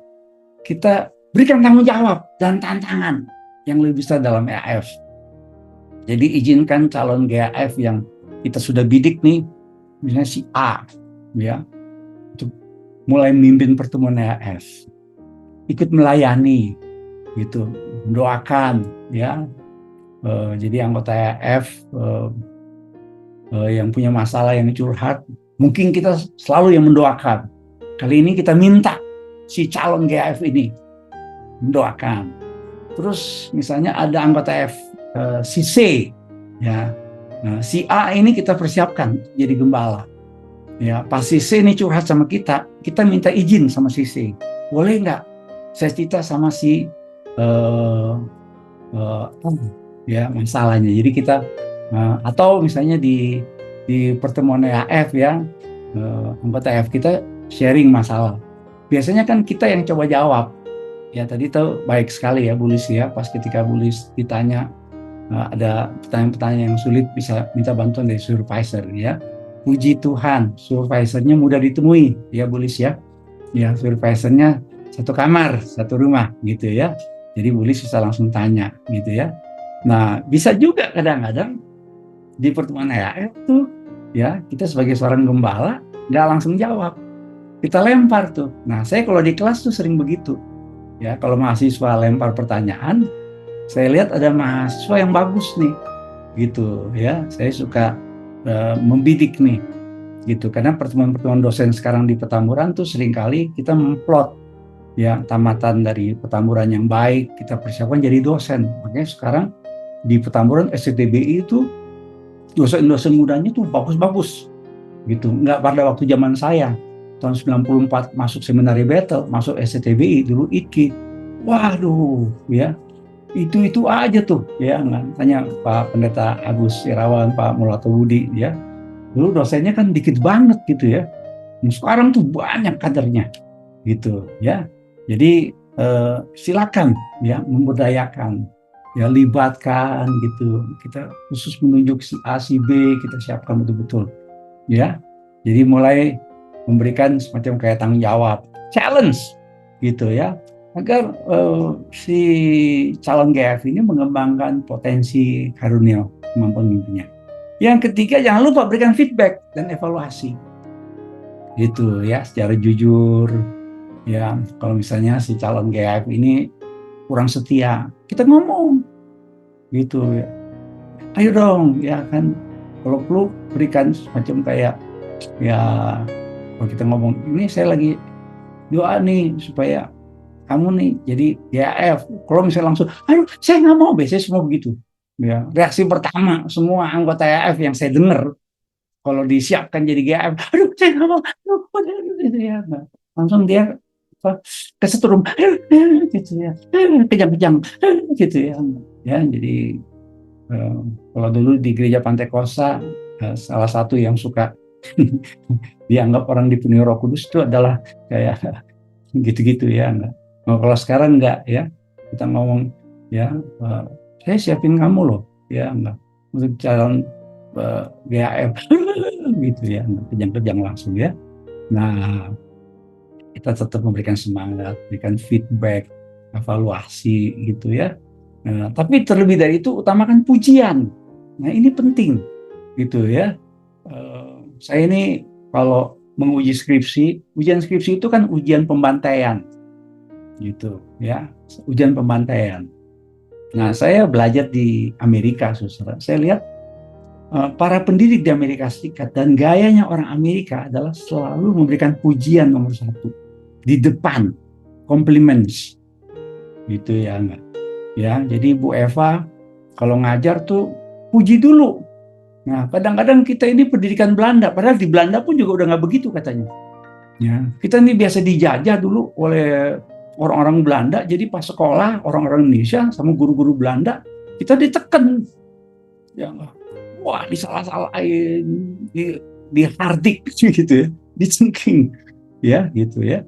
kita berikan tanggung jawab dan tantangan yang lebih besar dalam EAF. Jadi izinkan calon GAF yang kita sudah bidik nih, misalnya si A, ya, untuk mulai memimpin pertemuan EAF, ikut melayani, gitu, mendoakan, ya. Jadi anggota EAF yang punya masalah, yang curhat, mungkin kita selalu yang mendoakan. Kali ini kita minta si calon GAF ini mendoakan. Terus misalnya ada anggota si C ya, nah, si A ini kita persiapkan jadi gembala ya. Pas si C ini curhat sama kita minta izin sama si C, boleh nggak saya cerita sama si ya masalahnya. Jadi kita atau misalnya di pertemuan EAF ya, anggota EAF kita sharing masalah, biasanya kan kita yang coba jawab ya. Tadi tuh baik sekali ya Bulis ya, pas ketika Bulis ditanya ada pertanyaan-pertanyaan yang sulit, bisa minta bantuan dari supervisor ya. Puji Tuhan, supervisornya mudah ditemui ya Bulis ya. Ya, supervisornya satu kamar, satu rumah gitu ya. Jadi Bulis bisa langsung tanya gitu ya. Nah, bisa juga kadang-kadang di pertemuan EAF tuh ya, kita sebagai seorang gembala nggak langsung jawab, kita lempar tuh. Nah, saya kalau di kelas tuh sering begitu ya. Kalau mahasiswa lempar pertanyaan, saya lihat ada mahasiswa yang bagus nih, gitu ya. Saya suka membidik nih, gitu. Karena pertemuan-pertemuan dosen sekarang di Petamburan tuh seringkali kita memplot ya tamatan dari Petamburan yang baik, kita persiapkan jadi dosen. Makanya sekarang di Petamburan SCTBI itu dosen-dosen mudanya tuh bagus-bagus, gitu. Nggak pada waktu zaman saya tahun 94 masuk seminari Bethel, masuk SCTBI dulu IKI, waduh ya. Itu aja tuh ya, tanya Pak Pendeta Agus Irawan, Pak Mulato Budi ya, Dulu dosennya kan dikit banget gitu ya. Sekarang tuh banyak kadernya gitu ya. Jadi silakan ya memberdayakan, ya libatkan gitu. Kita khusus menunjuk si A, si B, kita siapkan betul-betul ya. Jadi mulai memberikan semacam kayak tanggung jawab, challenge gitu ya, agar si calon GF ini mengembangkan potensi karunia kemampuan mimpinya. Yang ketiga, jangan lupa berikan feedback dan evaluasi. Gitu ya, secara jujur. Ya, kalau misalnya si calon GF ini kurang setia, kita ngomong. Gitu ya. Ayo dong, ya kan. Kalau perlu berikan semacam kayak, ya kalau kita ngomong, ini saya lagi doa nih supaya kamu nih jadi GAF. Kalau misalnya langsung, aduh saya nggak mau, biasanya semua begitu. Ya, reaksi pertama semua anggota GAF yang saya dengar kalau disiapkan jadi GAF, aduh saya nggak mau, gitu ya. Nah, langsung dia kesetrum, gitu ya, kejang-kejang, gitu ya. Ya, jadi kalau dulu di gereja Pantai Kosta, salah satu yang suka dianggap orang dipenuhi Roh Kudus itu adalah kayak gitu-gitu ya. Nah, kalau sekarang enggak ya, kita ngomong ya, saya siapin kamu loh, ya enggak untuk calon GAF gitu ya, kejang-kejang langsung ya. Nah, kita tetap memberikan semangat, berikan feedback, evaluasi gitu ya. Nah, tapi terlebih dari itu utamakan pujian. Nah, ini penting gitu ya. Saya ini kalau menguji skripsi, ujian skripsi itu kan ujian pembantaian gitu ya, ujian pembantaian. Nah, saya belajar di Amerika, saudara. Saya lihat para pendidik di Amerika Serikat dan gayanya orang Amerika adalah selalu memberikan pujian nomor satu di depan, compliments gitu ya enggak. Ya, jadi Bu Eva kalau ngajar tuh puji dulu. Nah, kadang-kadang kita ini pendidikan Belanda, padahal di Belanda pun juga udah nggak begitu katanya. Ya, kita ini biasa dijajah dulu oleh orang-orang Belanda, jadi pas sekolah orang-orang Indonesia sama guru-guru Belanda, kita ditekan. Ya, wah disalah-salahin, dihardik gitu ya, dicengking, ya gitu ya.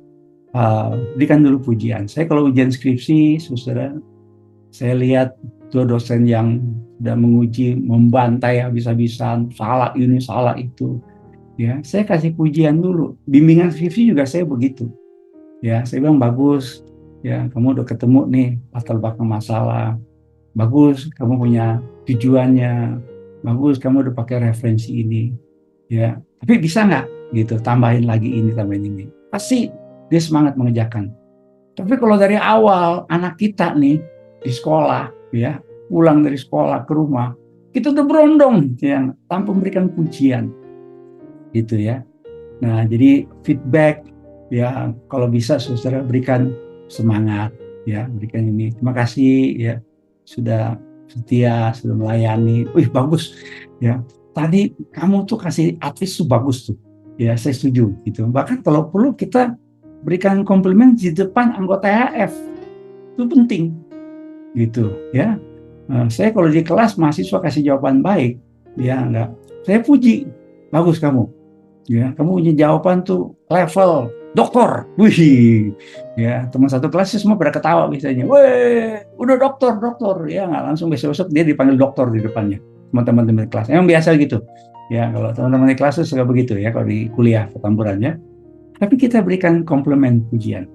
Berikan dulu pujian. Saya kalau ujian skripsi, saudara, saya lihat dua dosen yang sudah menguji, membantai habis-habisan, salah ini, salah itu. Ya, saya kasih pujian dulu. Bimbingan skripsi juga saya begitu. Ya, saya bilang bagus. Ya, kamu udah ketemu nih latar belakang masalah. Bagus, kamu punya tujuannya. Bagus, kamu udah pakai referensi ini. Ya, tapi bisa nggak gitu? Tambahin lagi ini, tambahin ini. Pasti dia semangat mengerjakan. Tapi kalau dari awal anak kita nih di sekolah, ya pulang dari sekolah ke rumah, kita udah berondong, ya tanpa memberikan pujian, gitu ya. Nah, jadi feedback, ya kalau bisa saudara berikan semangat, ya berikan ini. Terima kasih, ya sudah setia, sudah melayani. Wih bagus, ya. Tadi kamu tuh kasih advice tuh bagus tuh, ya saya setuju, gitu. Bahkan kalau perlu kita berikan komplimen di depan anggota HF, itu penting. Gitu ya. Saya kalau di kelas mahasiswa kasih jawaban baik, ya enggak, saya puji, bagus kamu, ya kamu punya jawaban tuh level doktor, wih, ya teman satu kelas semua pada ketawa biasanya, weh udah doktor, ya nggak langsung besok dia dipanggil doktor di depannya, teman-teman di kelas, emang biasa gitu, ya kalau teman-teman di kelas itu suka begitu ya kalau di kuliah pertamburannya, tapi kita berikan komplimen pujian,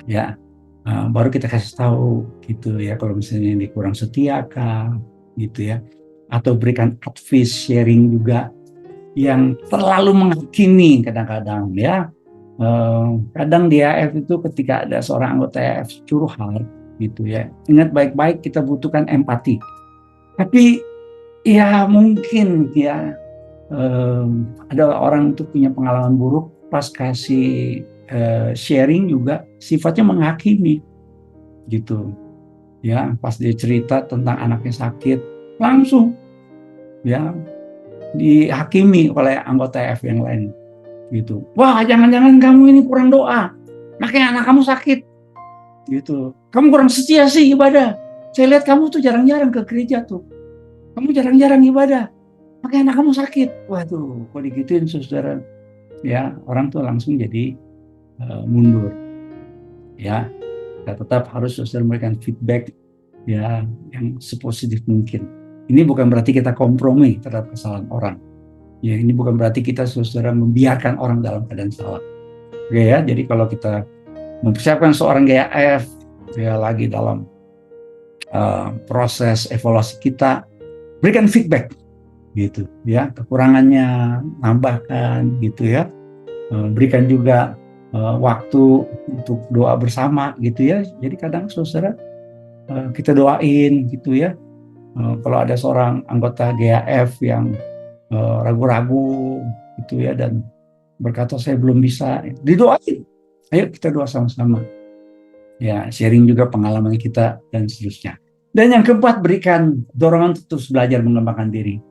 ya. Baru kita kasih tahu gitu ya kalau misalnya ini kurang setia kah gitu ya, atau berikan advice sharing juga yang terlalu menghakimi kadang-kadang ya. Kadang di AF itu ketika ada seorang anggota AF curhat gitu ya, ingat baik-baik kita butuhkan empati, tapi ya mungkin ya ada orang itu punya pengalaman buruk pas kasih sharing juga sifatnya menghakimi gitu ya, pas dia cerita tentang anaknya sakit langsung ya dihakimi oleh anggota F yang lain gitu, wah jangan-jangan kamu ini kurang doa makanya anak kamu sakit gitu, kamu kurang setia sih ibadah, saya lihat kamu tuh jarang-jarang ke gereja tuh, kamu jarang-jarang ibadah, pakai anak kamu sakit. Waduh, kok digituin saudara? Ya, orang tuh langsung jadi mundur. Ya, kita tetap harus saudara memberikan feedback ya yang sepositif mungkin. Ini bukan berarti kita kompromi terhadap kesalahan orang. Ya, ini bukan berarti kita saudara membiarkan orang dalam keadaan salah. Oke ya, jadi kalau kita mempersiapkan seorang GAF ya lagi dalam proses evaluasi kita, berikan feedback gitu ya, kekurangannya tambahkan gitu ya, berikan juga waktu untuk doa bersama gitu ya. Jadi kadang saudara kita doain gitu ya, kalau ada seorang anggota GAF yang ragu-ragu gitu ya dan berkata saya belum bisa, didoain, ayo kita doa sama-sama ya, sharing juga pengalaman kita dan seterusnya. Dan yang keempat, berikan dorongan untuk terus belajar mengembangkan diri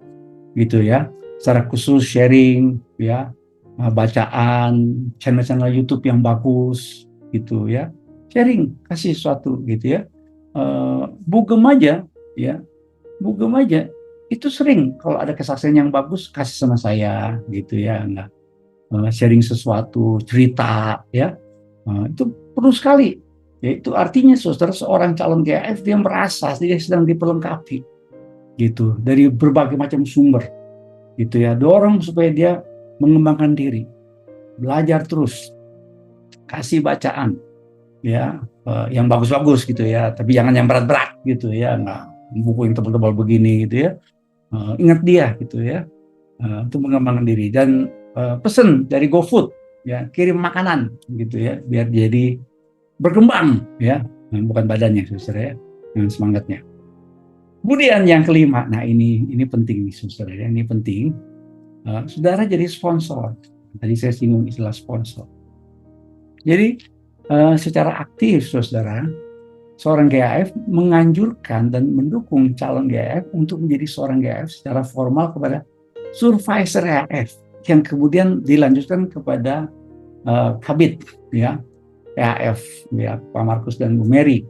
gitu ya, secara khusus sharing ya, bacaan, channel-channel YouTube yang bagus gitu ya, sharing, kasih sesuatu gitu ya. Bugem aja ya, bugem aja itu sering kalau ada kesaksian yang bagus kasih sama saya gitu ya, enggak sharing sesuatu, cerita ya, itu perlu sekali ya. Itu artinya saudara, seorang calon GAF dia merasa dia sedang diperlengkapi gitu dari berbagai macam sumber gitu ya. Dorong supaya dia mengembangkan diri, belajar terus, kasih bacaan ya, yang bagus-bagus gitu ya, tapi jangan yang berat-berat gitu ya, nggak buku yang tebal-tebal begini gitu ya. Ingat dia gitu ya, untuk mengembangkan diri. Dan pesen dari GoFood ya, kirim makanan gitu ya, biar jadi berkembang ya, bukan badannya saudara ya, semangatnya. Kemudian yang kelima, nah ini penting nih saudara ya, ini penting. Saudara jadi sponsor. Tadi saya singgung istilah sponsor. Jadi secara aktif saudara, seorang GAF menganjurkan dan mendukung calon GAF untuk menjadi seorang GAF secara formal kepada supervisor GAF, yang kemudian dilanjutkan kepada kabit ya, GAF ya, Pak Markus dan Bu Mary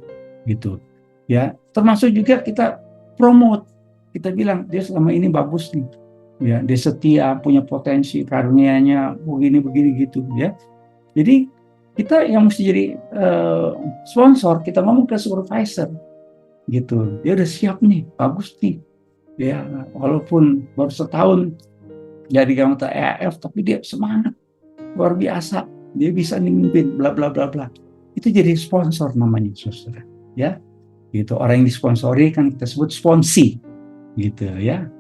gitu ya. Termasuk juga kita promote, kita bilang dia selama ini bagus nih ya, dia setia, punya potensi, karunia-nya begini gitu ya. Jadi kita yang mesti jadi sponsor, kita ngomong ke supervisor gitu, dia udah siap nih, bagus nih ya, walaupun baru setahun jadi anggota EAF tapi dia semangat luar biasa, dia bisa mimpin bla bla bla bla. Itu jadi sponsor namanya saudara ya gitu. Orang yang disponsori kan kita sebut sponsi gitu ya.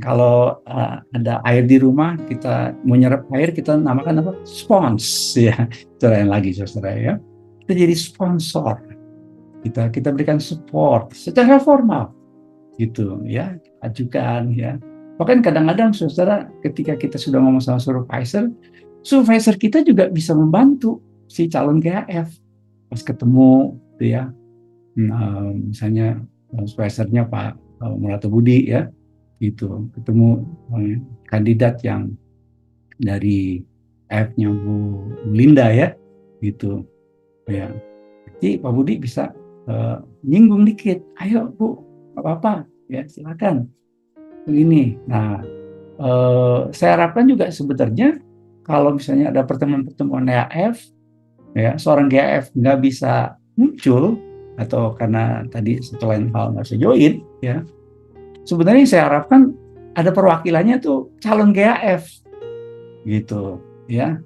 Kalau ada air di rumah, kita mau nyerap air, kita namakan apa? Spons ya. Itu lain lagi saudara ya. Kita jadi sponsor. Kita berikan support secara formal gitu ya, ajukan ya. Bahkan kadang-kadang saudara, ketika kita sudah ngomong sama supervisor kita juga bisa membantu si calon GAF pas ketemu gitu ya. Misalnya supervisornya Pak Murato Budi ya, gitu, ketemu kandidat yang dari F-nya Bu Linda ya, gitu ya. Jadi Pak Budi bisa nyinggung dikit, ayo Bu, apa-apa ya, silakan begini. Nah, saya harapkan juga sebenarnya kalau misalnya ada pertemuan-pertemuan GAF ya, seorang GAF nggak bisa muncul atau karena tadi satu lain hal nggak bisa join ya, sebenarnya saya harapkan ada perwakilannya tuh calon GAF gitu ya.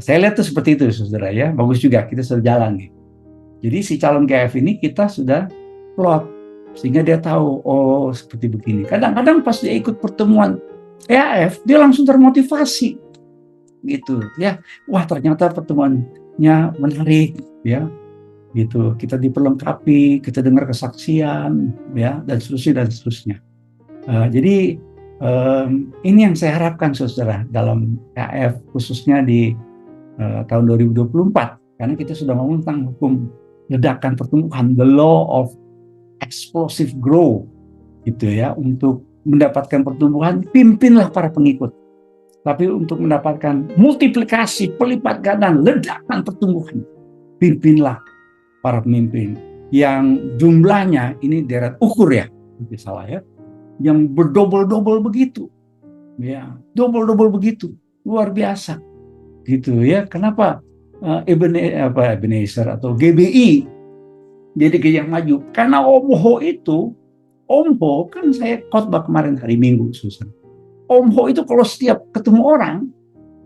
Saya lihat tuh seperti itu saudara ya, bagus juga, kita sudah jalan nih. Jadi si calon GAF ini kita sudah plot sehingga dia tahu, oh seperti begini. Kadang-kadang pas dia ikut pertemuan GAF dia langsung termotivasi gitu ya, wah ternyata pertemuannya menarik ya gitu, kita diperlengkapi, kita dengar kesaksian ya, dan seterusnya. Jadi ini yang saya harapkan saudara dalam GAF, khususnya di tahun 2024, karena kita sudah ngomong tentang hukum ledakan pertumbuhan, the law of explosive growth gitu ya. Untuk mendapatkan pertumbuhan, pimpinlah para pengikut. Tapi untuk mendapatkan multiplikasi, pelipat gandaan, ledakan pertumbuhan, pimpinlah para pemimpin yang jumlahnya ini deret ukur ya, tidak salah ya, yang berdobel-dobel begitu, ya, double begitu, luar biasa, gitu ya. Kenapa Ebenezer atau GBI jadi gereja maju? Karena Om Ho kan saya khotbah kemarin hari Minggu, Susan. Om Ho itu kalau setiap ketemu orang,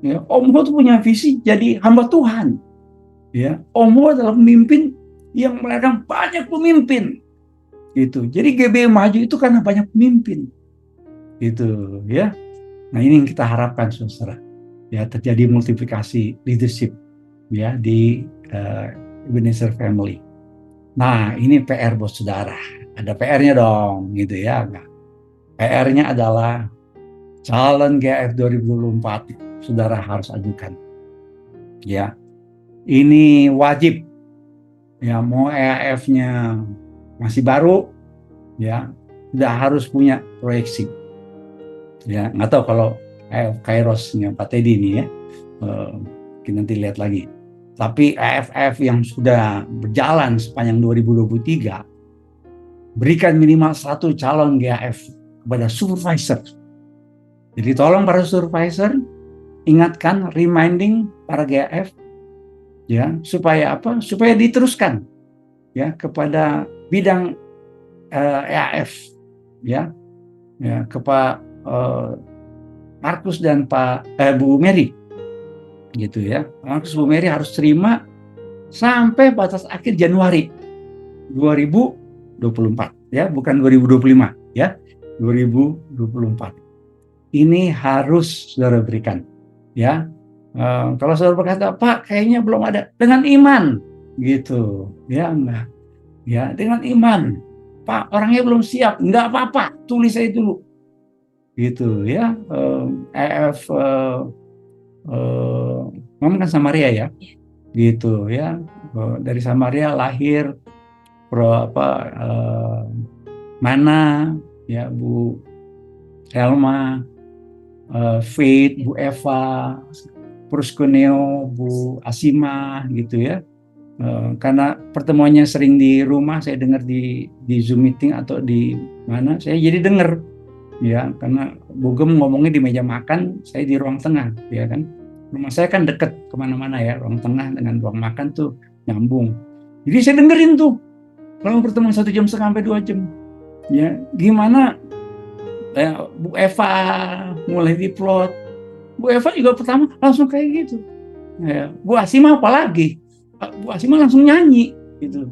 ya, Om Ho itu punya visi jadi hamba Tuhan. Ya, Om Ho adalah pemimpin yang melahirkan banyak pemimpin. Gitu. Jadi GBI maju itu karena banyak pemimpin. Gitu, ya. Nah, ini yang kita harapkan, saudara. Ya, terjadi multiplikasi leadership, ya, di Ebenezer Family. Nah, ini PR buat saudara. Ada PR-nya dong, gitu ya. Nah, PR-nya adalah calon GAF 2024 saudara harus ajukan. Ya. Ini wajib. Ya, mau EAF-nya masih baru, ya, sudah harus punya proyeksi. Ya, nggak tahu kalau EAF Kairos-nya Pak Teddy ini ya, kita nanti lihat lagi. Tapi EFF yang sudah berjalan sepanjang 2023, berikan minimal 1 calon GAF kepada supervisor. Jadi tolong para supervisor, ingatkan, reminding para GAF, ya, supaya apa? Supaya diteruskan, ya, kepada bidang EAF, ya, ke Pak Markus dan Bu Mary, gitu ya. Markus, Bu Mary harus terima sampai batas akhir Januari 2024, ya, bukan 2025, ya, 2024. Ini harus saudara berikan, ya. Kalau saudara berkata, Pak, kayaknya belum ada, dengan iman, gitu, ya, enggak, ya, dengan iman, Pak, orangnya belum siap, enggak apa-apa, tulis saya dulu, gitu, ya. EF Mama kan Samaria, ya, gitu, ya. Dari Samaria lahir Mana, ya, Bu Elma, Faith, Bu Eva, Pruskuneo, Bu Asima, gitu ya. Karena pertemuannya sering di rumah, saya dengar di Zoom meeting atau di mana, saya jadi dengar, ya, karena Bu Gem ngomongnya di meja makan, saya di ruang tengah, ya kan. Rumah saya kan deket kemana-mana, ya, ruang tengah dengan ruang makan tuh nyambung. Jadi saya dengerin tuh, kalau pertemuan 1,5 jam sampai 2 jam, ya, gimana Bu Eva mulai diplot. Bu Eva juga pertama langsung kayak gitu, ya. Bu Asima apalagi, Bu Asima langsung nyanyi, gitu,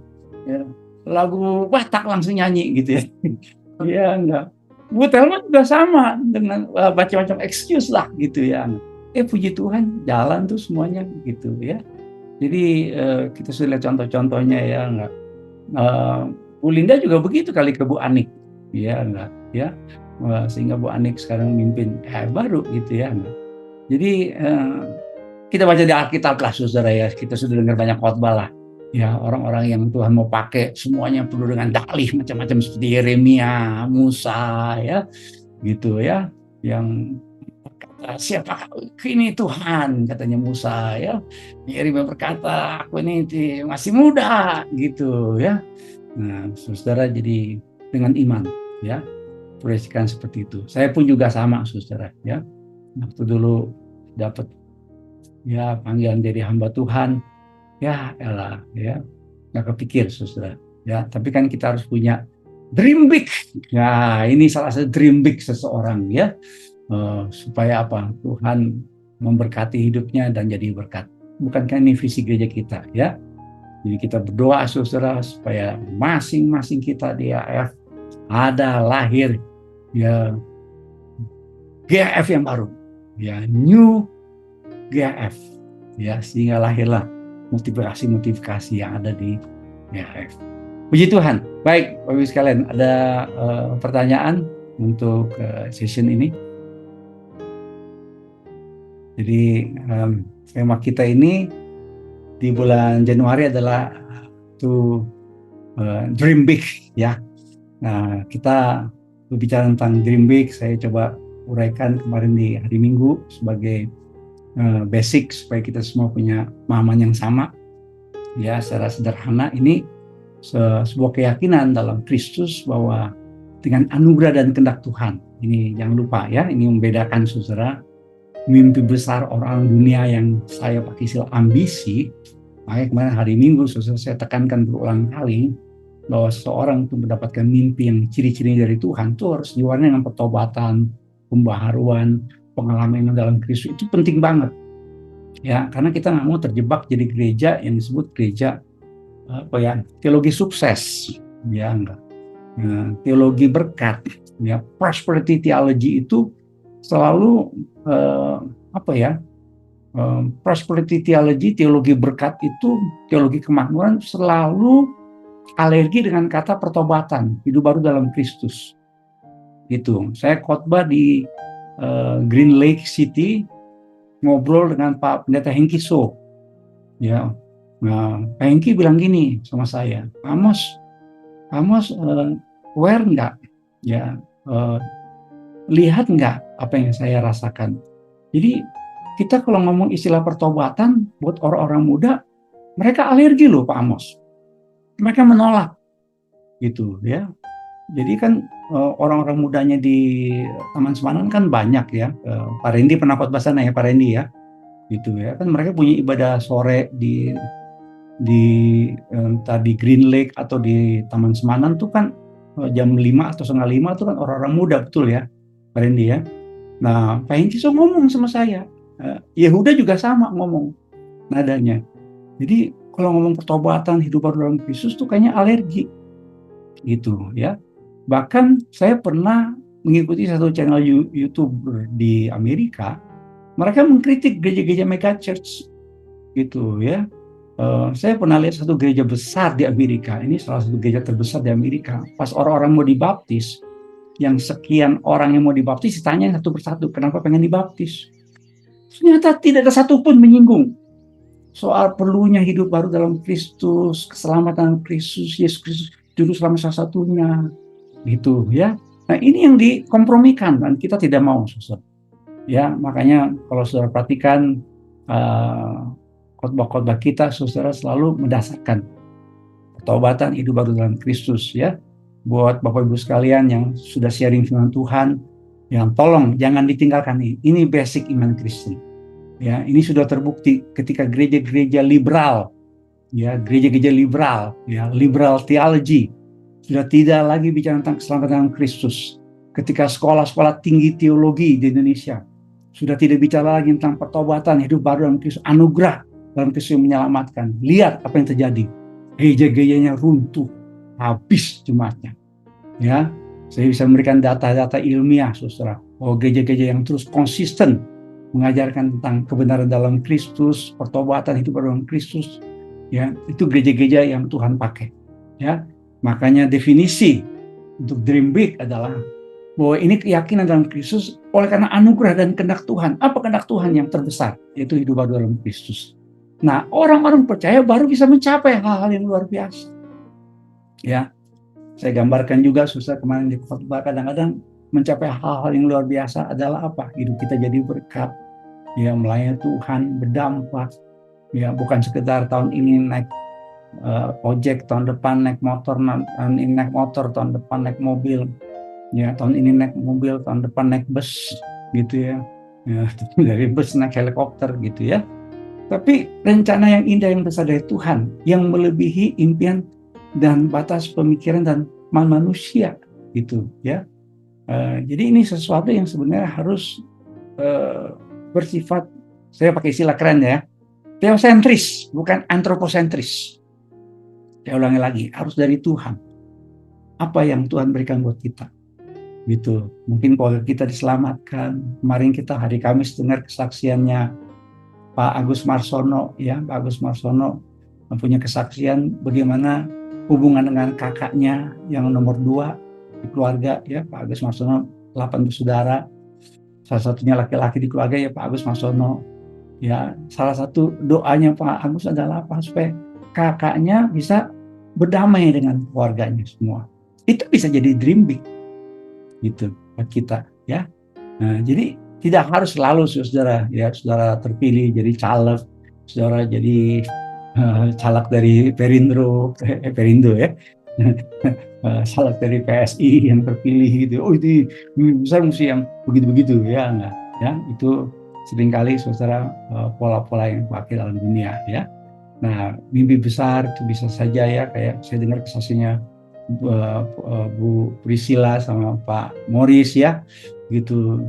ya, lagu Batak langsung nyanyi, gitu ya. Ya, enggak. Bu Telma juga sama, dengan macam-macam excuse lah, gitu ya. Puji Tuhan jalan tuh semuanya, gitu ya. Jadi kita sudah lihat contoh-contohnya, ya, enggak. Bu Linda juga begitu kali ke Bu Anik, ya, enggak, ya. Sehingga Bu Anik sekarang memimpin baru, gitu ya. Enggak. Jadi kita baca di Alkitab lah, saudara, ya. Kita sudah dengar banyak khotbah lah, ya, orang-orang yang Tuhan mau pakai semuanya penuh dengan dalih macam-macam seperti Yeremia, Musa, ya, gitu ya, yang berkata, siapa ini Tuhan, katanya Musa, ya. Yeremia berkata, aku ini masih muda, gitu ya. Nah, saudara, jadi dengan iman, ya, proyeksikan seperti itu. Saya pun juga sama, saudara, ya. Waktu dulu dapat, ya, panggilan jadi hamba Tuhan, ya elah, ya, nggak kepikir, saudara, ya. Tapi kan kita harus punya dream big. Ya, ini salah satu dream big seseorang, ya, supaya apa? Tuhan memberkati hidupnya dan jadi berkat. Bukankah ini visi gereja kita, ya? Jadi kita berdoa, saudara, supaya masing-masing kita di AF ada lahir, ya, GAF yang baru, ya, new GAF, ya, sehingga lahirlah multiplikasi yang ada di GAF. Puji Tuhan. Baik, Bapak Ibu sekalian, ada pertanyaan untuk session ini? Jadi tema kita ini di bulan Januari adalah to dream big, ya. Nah, kita berbicara tentang dream big. Saya coba uraikan kemarin di hari Minggu sebagai basic supaya kita semua punya pemahaman yang sama, ya, secara sederhana. Ini sebuah keyakinan dalam Kristus bahwa dengan anugerah dan kehendak Tuhan. Ini jangan lupa ya, ini membedakan saudara mimpi besar orang dunia yang saya pakai istilah ambisi. Makanya kemarin hari Minggu saya tekankan berulang kali bahwa seseorang untuk mendapatkan mimpi yang ciri-ciri dari Tuhan itu harus diwarnai dengan pertobatan, pembaharuan, pengalaman dalam Kristus. Itu penting banget ya, karena kita nggak mau terjebak jadi gereja yang disebut gereja teologi sukses ya, enggak. Teologi berkat ya, prosperity theology itu selalu prosperity theology, teologi berkat itu, teologi kemakmuran selalu alergi dengan kata pertobatan, hidup baru dalam Kristus. Gitu. Saya khotbah di Green Lake City, ngobrol dengan Pak Pendeta Hengki So. Ya, nah, Pak Hengki bilang gini sama saya, Amos, aware nggak? Ya, lihat nggak apa yang saya rasakan? Jadi kita kalau ngomong istilah pertobatan buat orang-orang muda, mereka alergi loh Pak Amos. Mereka menolak, gitu ya. Jadi kan orang-orang mudanya di Taman Semanan kan banyak ya. Pak Randy pernah khotbah sana ya Pak Randy ya, gitu ya. Kan mereka punya ibadah sore di tadi Green Lake atau di Taman Semanan tuh kan jam 5 atau setengah 5 itu kan orang-orang muda, betul ya Pak Randy ya. Nah Pak Hengki so ngomong sama saya, Yehuda juga sama ngomong nadanya. Jadi kalau ngomong pertobatan, hidup baru dalam Kristus tuh kayaknya alergi gitu ya. Bahkan saya pernah mengikuti satu channel YouTube di Amerika, mereka mengkritik gereja-gereja mega church gitu ya. Saya pernah lihat satu gereja besar di Amerika, ini salah satu gereja terbesar di Amerika. Pas orang-orang mau dibaptis, yang sekian orang yang mau dibaptis ditanya satu persatu, kenapa pengen dibaptis? Ternyata tidak ada satupun menyinggung soal perlunya hidup baru dalam Kristus, keselamatan Kristus, Yesus Kristus juru selamat salah satunya, gitu ya. Nah ini yang dikompromikan dan kita tidak mau, saudara. Ya makanya kalau saudara perhatikan khotbah-khotbah kita, saudara selalu mendasarkan pertobatan hidup baru dalam Kristus ya. Buat Bapak Ibu sekalian yang sudah sharing firman Tuhan, yang tolong jangan ditinggalkan ini basic iman Kristen. Ya, ini sudah terbukti ketika gereja-gereja liberal, ya, gereja-gereja liberal, ya, liberal theology sudah tidak lagi bicara tentang keselamatan Kristus. Ketika sekolah-sekolah tinggi teologi di Indonesia sudah tidak bicara lagi tentang pertobatan, hidup baru dalam Kristus, anugerah dalam Kristus yang menyelamatkan. Lihat apa yang terjadi. Gereja-gerejanya runtuh, habis jemaatnya. Ya, saya bisa memberikan data-data ilmiah, saudara, bahwa gereja-gereja yang terus konsisten mengajarkan tentang kebenaran dalam Kristus, pertobatan hidup baru dalam Kristus, ya, itu gereja-gereja yang Tuhan pakai. Ya, makanya definisi untuk dream big adalah bahwa ini keyakinan dalam Kristus oleh karena anugerah dan kehendak Tuhan. Apa kehendak Tuhan yang terbesar? Yaitu hidup baru dalam Kristus. Nah, orang-orang percaya baru bisa mencapai hal-hal yang luar biasa. Ya, saya gambarkan juga susah kemarin di khotbah, kadang-kadang mencapai hal-hal yang luar biasa adalah apa? Hidup kita jadi berkat, ya, melayani Tuhan, berdampak, ya, bukan sekedar tahun ini naik ojek, tahun depan naik motor, tahun ini naik motor, tahun depan naik mobil, ya, tahun ini naik mobil, tahun depan naik bus, gitu ya, ya dari bus naik helikopter, gitu ya. Tapi rencana yang indah yang besar dari Tuhan, yang melebihi impian dan batas pemikiran dan manusia, gitu ya. Jadi ini sesuatu yang sebenarnya harus bersifat, saya pakai istilah keren ya, teosentris, bukan antroposentris. Saya ulangi lagi, harus dari Tuhan. Apa yang Tuhan berikan buat kita, gitu. Mungkin kalau kita diselamatkan, kemarin kita hari Kamis dengar kesaksiannya Pak Agus Marsono, ya, Pak Agus Marsono mempunyai kesaksian bagaimana hubungan dengan kakaknya yang nomor 2 di keluarga, ya, Pak Agus Marsono 8 bersaudara, salah satunya laki-laki di keluarga, ya, Pak Agus Marsono, ya, salah satu doanya Pak Agus adalah apa? Supaya kakaknya bisa berdamai dengan keluarganya semua. Itu bisa jadi dream big, gitu buat kita, ya. Nah, jadi tidak harus selalu saudara, ya, saudara terpilih jadi caleg, saudara jadi caleg dari Perindo ya, salah dari PSI yang terpilih gitu. Oh itu mimpi besar mesti yang begitu-begitu ya, enggak ya. Itu seringkali saudara pola-pola yang dipakai dalam dunia ya. Nah, mimpi besar itu bisa saja ya, kayak saya dengar kesaksiannya Bu Priscilla sama Pak Morris ya, gitu.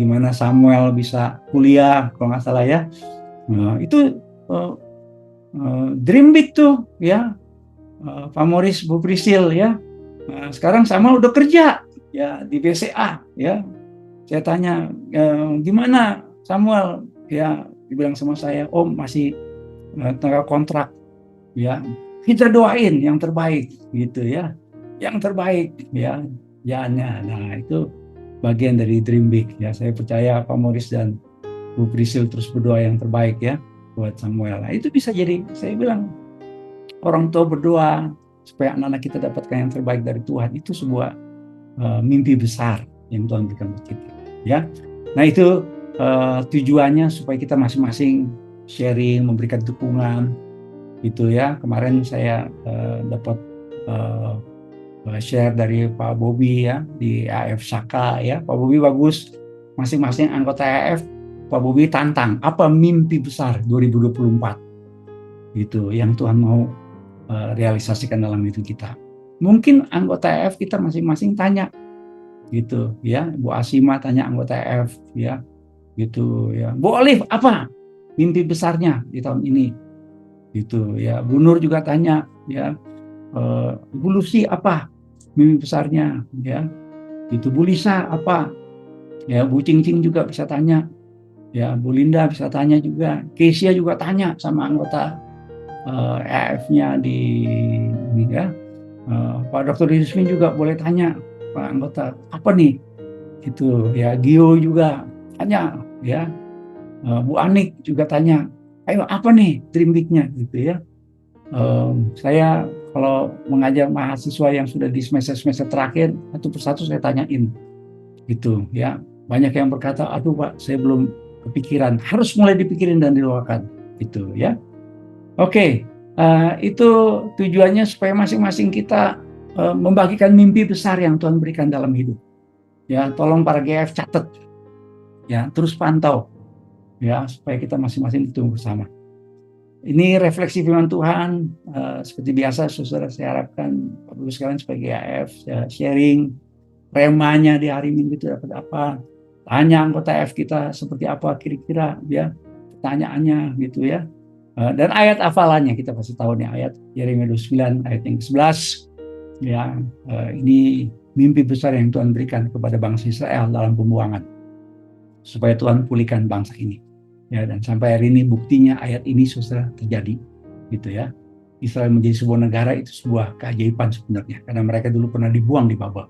Gimana Samuel bisa kuliah kalau nggak salah ya. Itu dream big tuh ya, Pak Morris, Bu Priscil ya. Sekarang Samuel udah kerja ya di BCA ya. Saya tanya gimana Samuel, ya dibilang sama saya, Om masih tengah kontrak ya. Kita doain yang terbaik gitu ya, yang terbaik ya jalannya. Nah itu bagian dari dream big ya. Saya percaya Pak Morris dan Bu Priscil terus berdoa yang terbaik ya buat Samuel. Nah itu bisa jadi, saya bilang, orang tua berdoa supaya anak-anak kita dapatkan yang terbaik dari Tuhan, itu sebuah mimpi besar yang Tuhan berikan buat kita ya. Nah itu tujuannya supaya kita masing-masing sharing, memberikan dukungan gitu ya. Kemarin saya dapat share dari Pak Bobi ya di AF Saka ya. Pak Bobi bagus, masing-masing anggota AF Pak Bobi tantang apa mimpi besar 2024 gitu yang Tuhan mau realisasikan dalam hidup kita. Mungkin anggota AF kita masing-masing tanya gitu ya. Bu Asima tanya anggota AF ya gitu ya. Bu Olive apa mimpi besarnya di tahun ini gitu ya. Bu Nur juga tanya ya. Bu Lucy apa mimpi besarnya ya gitu. Bu Lisa apa ya. Bu Cing juga bisa tanya ya. Bu Linda bisa tanya juga. Kesia juga tanya sama anggota AF-nya di ini ya. Pak Dr. Rizmin juga boleh tanya Pak anggota apa nih gitu ya. Gio juga tanya ya. Bu Anik juga tanya, ayo apa nih dream big-nya gitu ya. Saya kalau mengajar mahasiswa yang sudah di semester terakhir, satu persatu saya tanyain gitu ya. Banyak yang berkata, aduh Pak saya belum kepikiran. Harus mulai dipikirin dan didoakan gitu ya. Oke, itu tujuannya supaya masing-masing kita membagikan mimpi besar yang Tuhan berikan dalam hidup ya. Tolong para GF catat ya, terus pantau ya supaya kita masing-masing ditunggu bersama. Ini refleksi firman Tuhan, seperti biasa saudara, saya harapkan Bapak Ibu sekalian sebagai AF sharing remanya di hari Minggu itu dapat apa, tanya anggota AF kita seperti apa kira-kira ya pertanyaannya gitu ya. Dan ayat hafalannya kita pasti tahu nih, ayat Yeremia 29 ayat yang ke-11 ya. Ini mimpi besar yang Tuhan berikan kepada bangsa Israel dalam pembuangan supaya Tuhan pulihkan bangsa ini ya. Dan sampai hari ini buktinya ayat ini saudara terjadi gitu ya. Israel menjadi sebuah negara, itu sebuah keajaiban sebenarnya, karena mereka dulu pernah dibuang di Babel.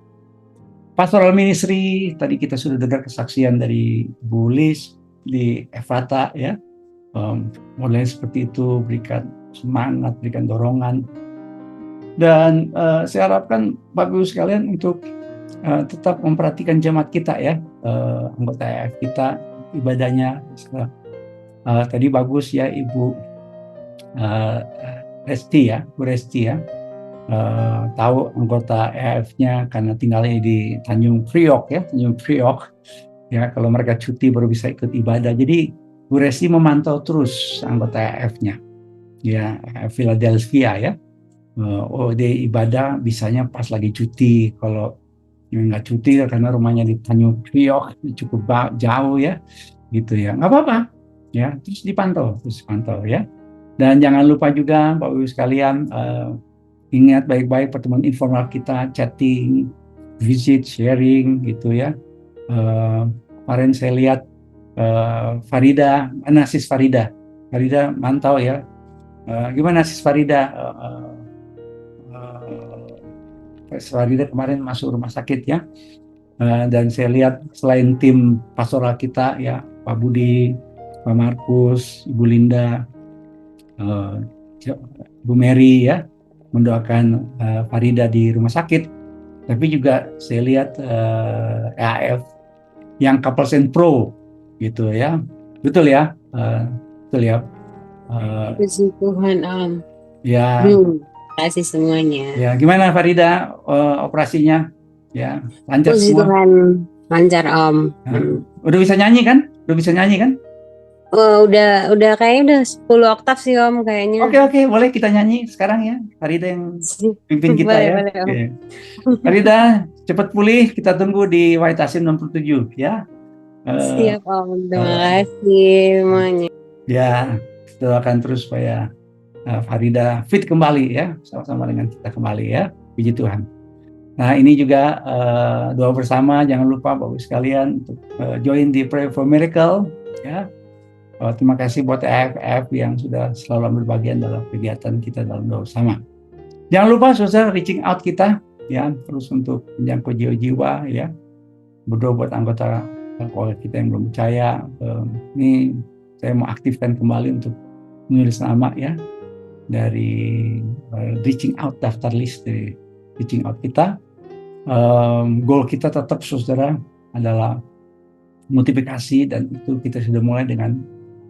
Pastoral ministry, tadi kita sudah dengar kesaksian dari Bu Lis di Efrata ya. Modelnya seperti itu, berikan semangat, berikan dorongan. Dan saya harapkan Bapak Ibu sekalian untuk tetap memperhatikan jemaat kita ya, anggota AF kita, ibadahnya. Tadi bagus ya Ibu Resti ya, Bu Resti ya, tahu anggota AF-nya karena tinggalnya di Tanjung Priok ya, Tanjung Priok ya. Kalau mereka cuti baru bisa ikut ibadah. Jadi Bu Resti memantau terus anggota AF-nya ya, Philadelphia ya. Dia ibadah bisanya pas lagi cuti. Kalau nggak cuti karena rumahnya di Tanjung Priok cukup jauh ya gitu ya, nggak apa-apa ya, terus dipantau ya. Dan jangan lupa juga Bapak Ibu sekalian, ingat baik-baik pertemuan informal kita, chatting, visit, sharing gitu ya. Kemarin saya lihat Farida, mana Sis Farida mantau ya. Gimana Sis Farida? Sis Farida kemarin masuk rumah sakit ya. Dan saya lihat selain tim pastoral kita ya, Pak Budi, Pak Markus, Ibu Linda, Bu Mary ya, mendoakan Farida di rumah sakit. Tapi juga saya lihat AF yang Couple Pro gitu ya, betul ya, betul ya. Puji Tuhan, Ya, kasih semuanya. Ya, gimana Farida operasinya? Ya, lancar Puji semua. Tuhan, lancar Om. Nah, udah bisa nyanyi kan? Udah bisa nyanyi kan? Udah kayaknya udah 10 oktav sih Om kayaknya. Oke, boleh kita nyanyi sekarang ya. Farida yang pimpin kita Boleh, ya. boleh, Om. Oke. Farida, cepat pulih. Kita tunggu di White Asim 67 ya. Siap Om, terima kasih semuanya. Ya, doakan terus supaya Farida fit kembali ya, sama-sama dengan kita kembali ya. Puji Tuhan. Nah, ini juga doa bersama. Jangan lupa Bapak sekalian untuk join di Pray for Miracle ya. Terima kasih buat EFF yang sudah selalu ambil bagian dalam kegiatan kita dalam doa bersama. Jangan lupa saudara reaching out kita ya, terus untuk menjangkau jiwa-jiwa ya. Berdoa buat anggota keluarga kita yang belum percaya. Ini saya mau aktifkan kembali untuk menulis nama ya dari reaching out, daftar list dari reaching out kita. Goal kita tetap saudara adalah multiplikasi, dan itu kita sudah mulai dengan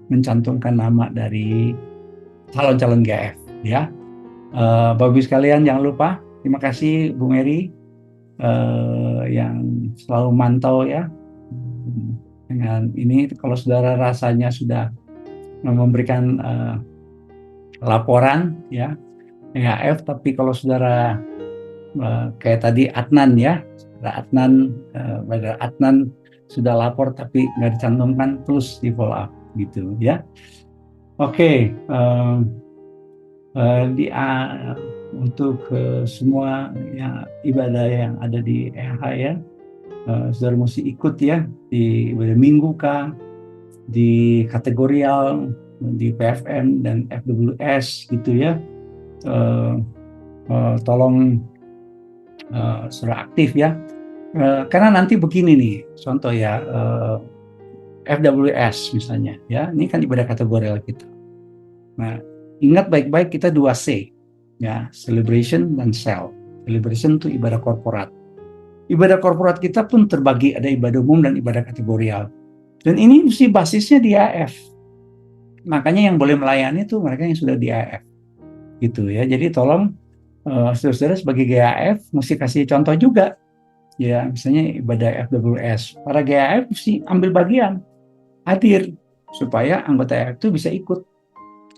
mencantumkan nama dari calon-calon GF ya. Bapak Ibu sekalian jangan lupa, terima kasih Bu Mary yang selalu mantau ya dengan ini. Kalau saudara rasanya sudah memberikan laporan ya EHF, tapi kalau saudara kayak tadi Adnan ya, Adnan sudah lapor tapi nggak dicantumkan, terus di follow up gitu ya. Oke, untuk semua ya, ibadah yang ada di EH ya, saudara mesti ikut ya di ibadah minggu kah, di kategorial, di PFM dan FWS gitu ya. Tolong saudara aktif ya, karena nanti begini nih contoh ya, FWS misalnya ya, ini kan ibadah kategorial kita. Nah, ingat baik-baik kita 2C ya, celebration dan sell. Celebration itu ibadah korporat. Ibadah korporat kita pun terbagi, ada ibadah umum dan ibadah kategorial. Dan ini mesti basisnya di AF. Makanya yang boleh melayani itu mereka yang sudah di AF. Gitu ya. Jadi tolong saudara-saudara sebagai GAF mesti kasih contoh juga. Ya, misalnya ibadah FWS. Para GAF mesti ambil bagian, hadir supaya anggota AF itu bisa ikut.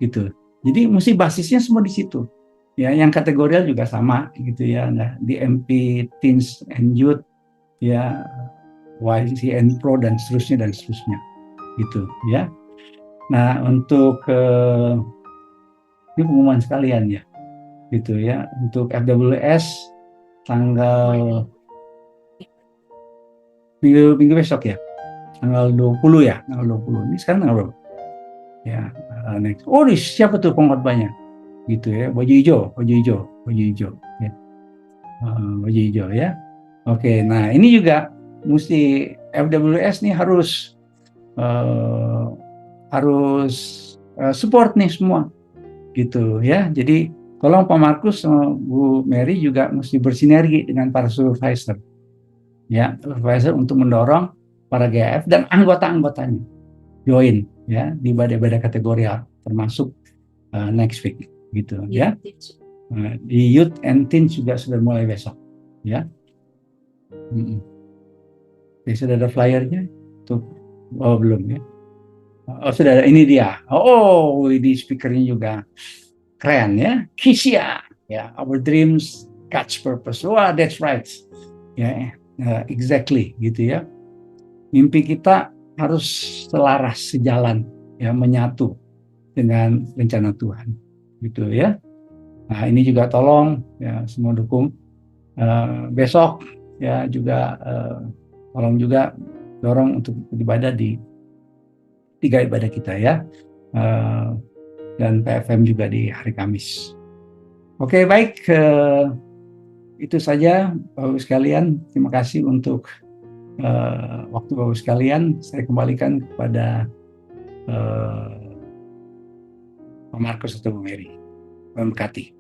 Gitu. Jadi mesti basisnya semua di situ. Ya, yang kategorial juga sama gitu ya. Nah, di MP, Teens and Youth, ya, YCN Pro dan seterusnya gitu ya. Nah, untuk ini pengumuman sekalian ya, gitu ya. Untuk FWS tanggal minggu besok ya, tanggal 20 ya, tanggal 20. Ini sekarang tanggal berapa? Ya, next. Oh, siapa tuh pengkhotbahnya? Gitu ya, baju hijau ya. Baju hijau ya. Oke, nah ini juga mesti FWS nih harus support nih semua gitu ya. Jadi tolong Pak Markus sama Bu Mary juga mesti bersinergi dengan para supervisor ya, supervisor untuk mendorong para GAF dan anggota-anggotanya join ya di ibadah-ibadah kategorial, termasuk next week gitu ya. Di Youth and Teens juga sudah mulai besok ya. Jadi sudah ada flyernya tuh? Oh belum ya. Oh sudah ada, ini dia. Oh ini speakernya juga keren ya. Kisya ya, Our Dreams God's Purpose. Wah, that's right ya, exactly gitu ya. Mimpi kita harus selaras, sejalan ya, menyatu dengan rencana Tuhan gitu ya. Nah ini juga tolong ya semua dukung. Besok ya juga tolong juga dorong untuk ibadah di 3 ibadah kita ya, dan PFM juga di hari Kamis. Oke baik, itu saja Bapak-Ibu sekalian. Terima kasih untuk waktu Bapak-Ibu sekalian. Saya kembalikan kepada Pak Markus atau Bu Mary. Memberkati.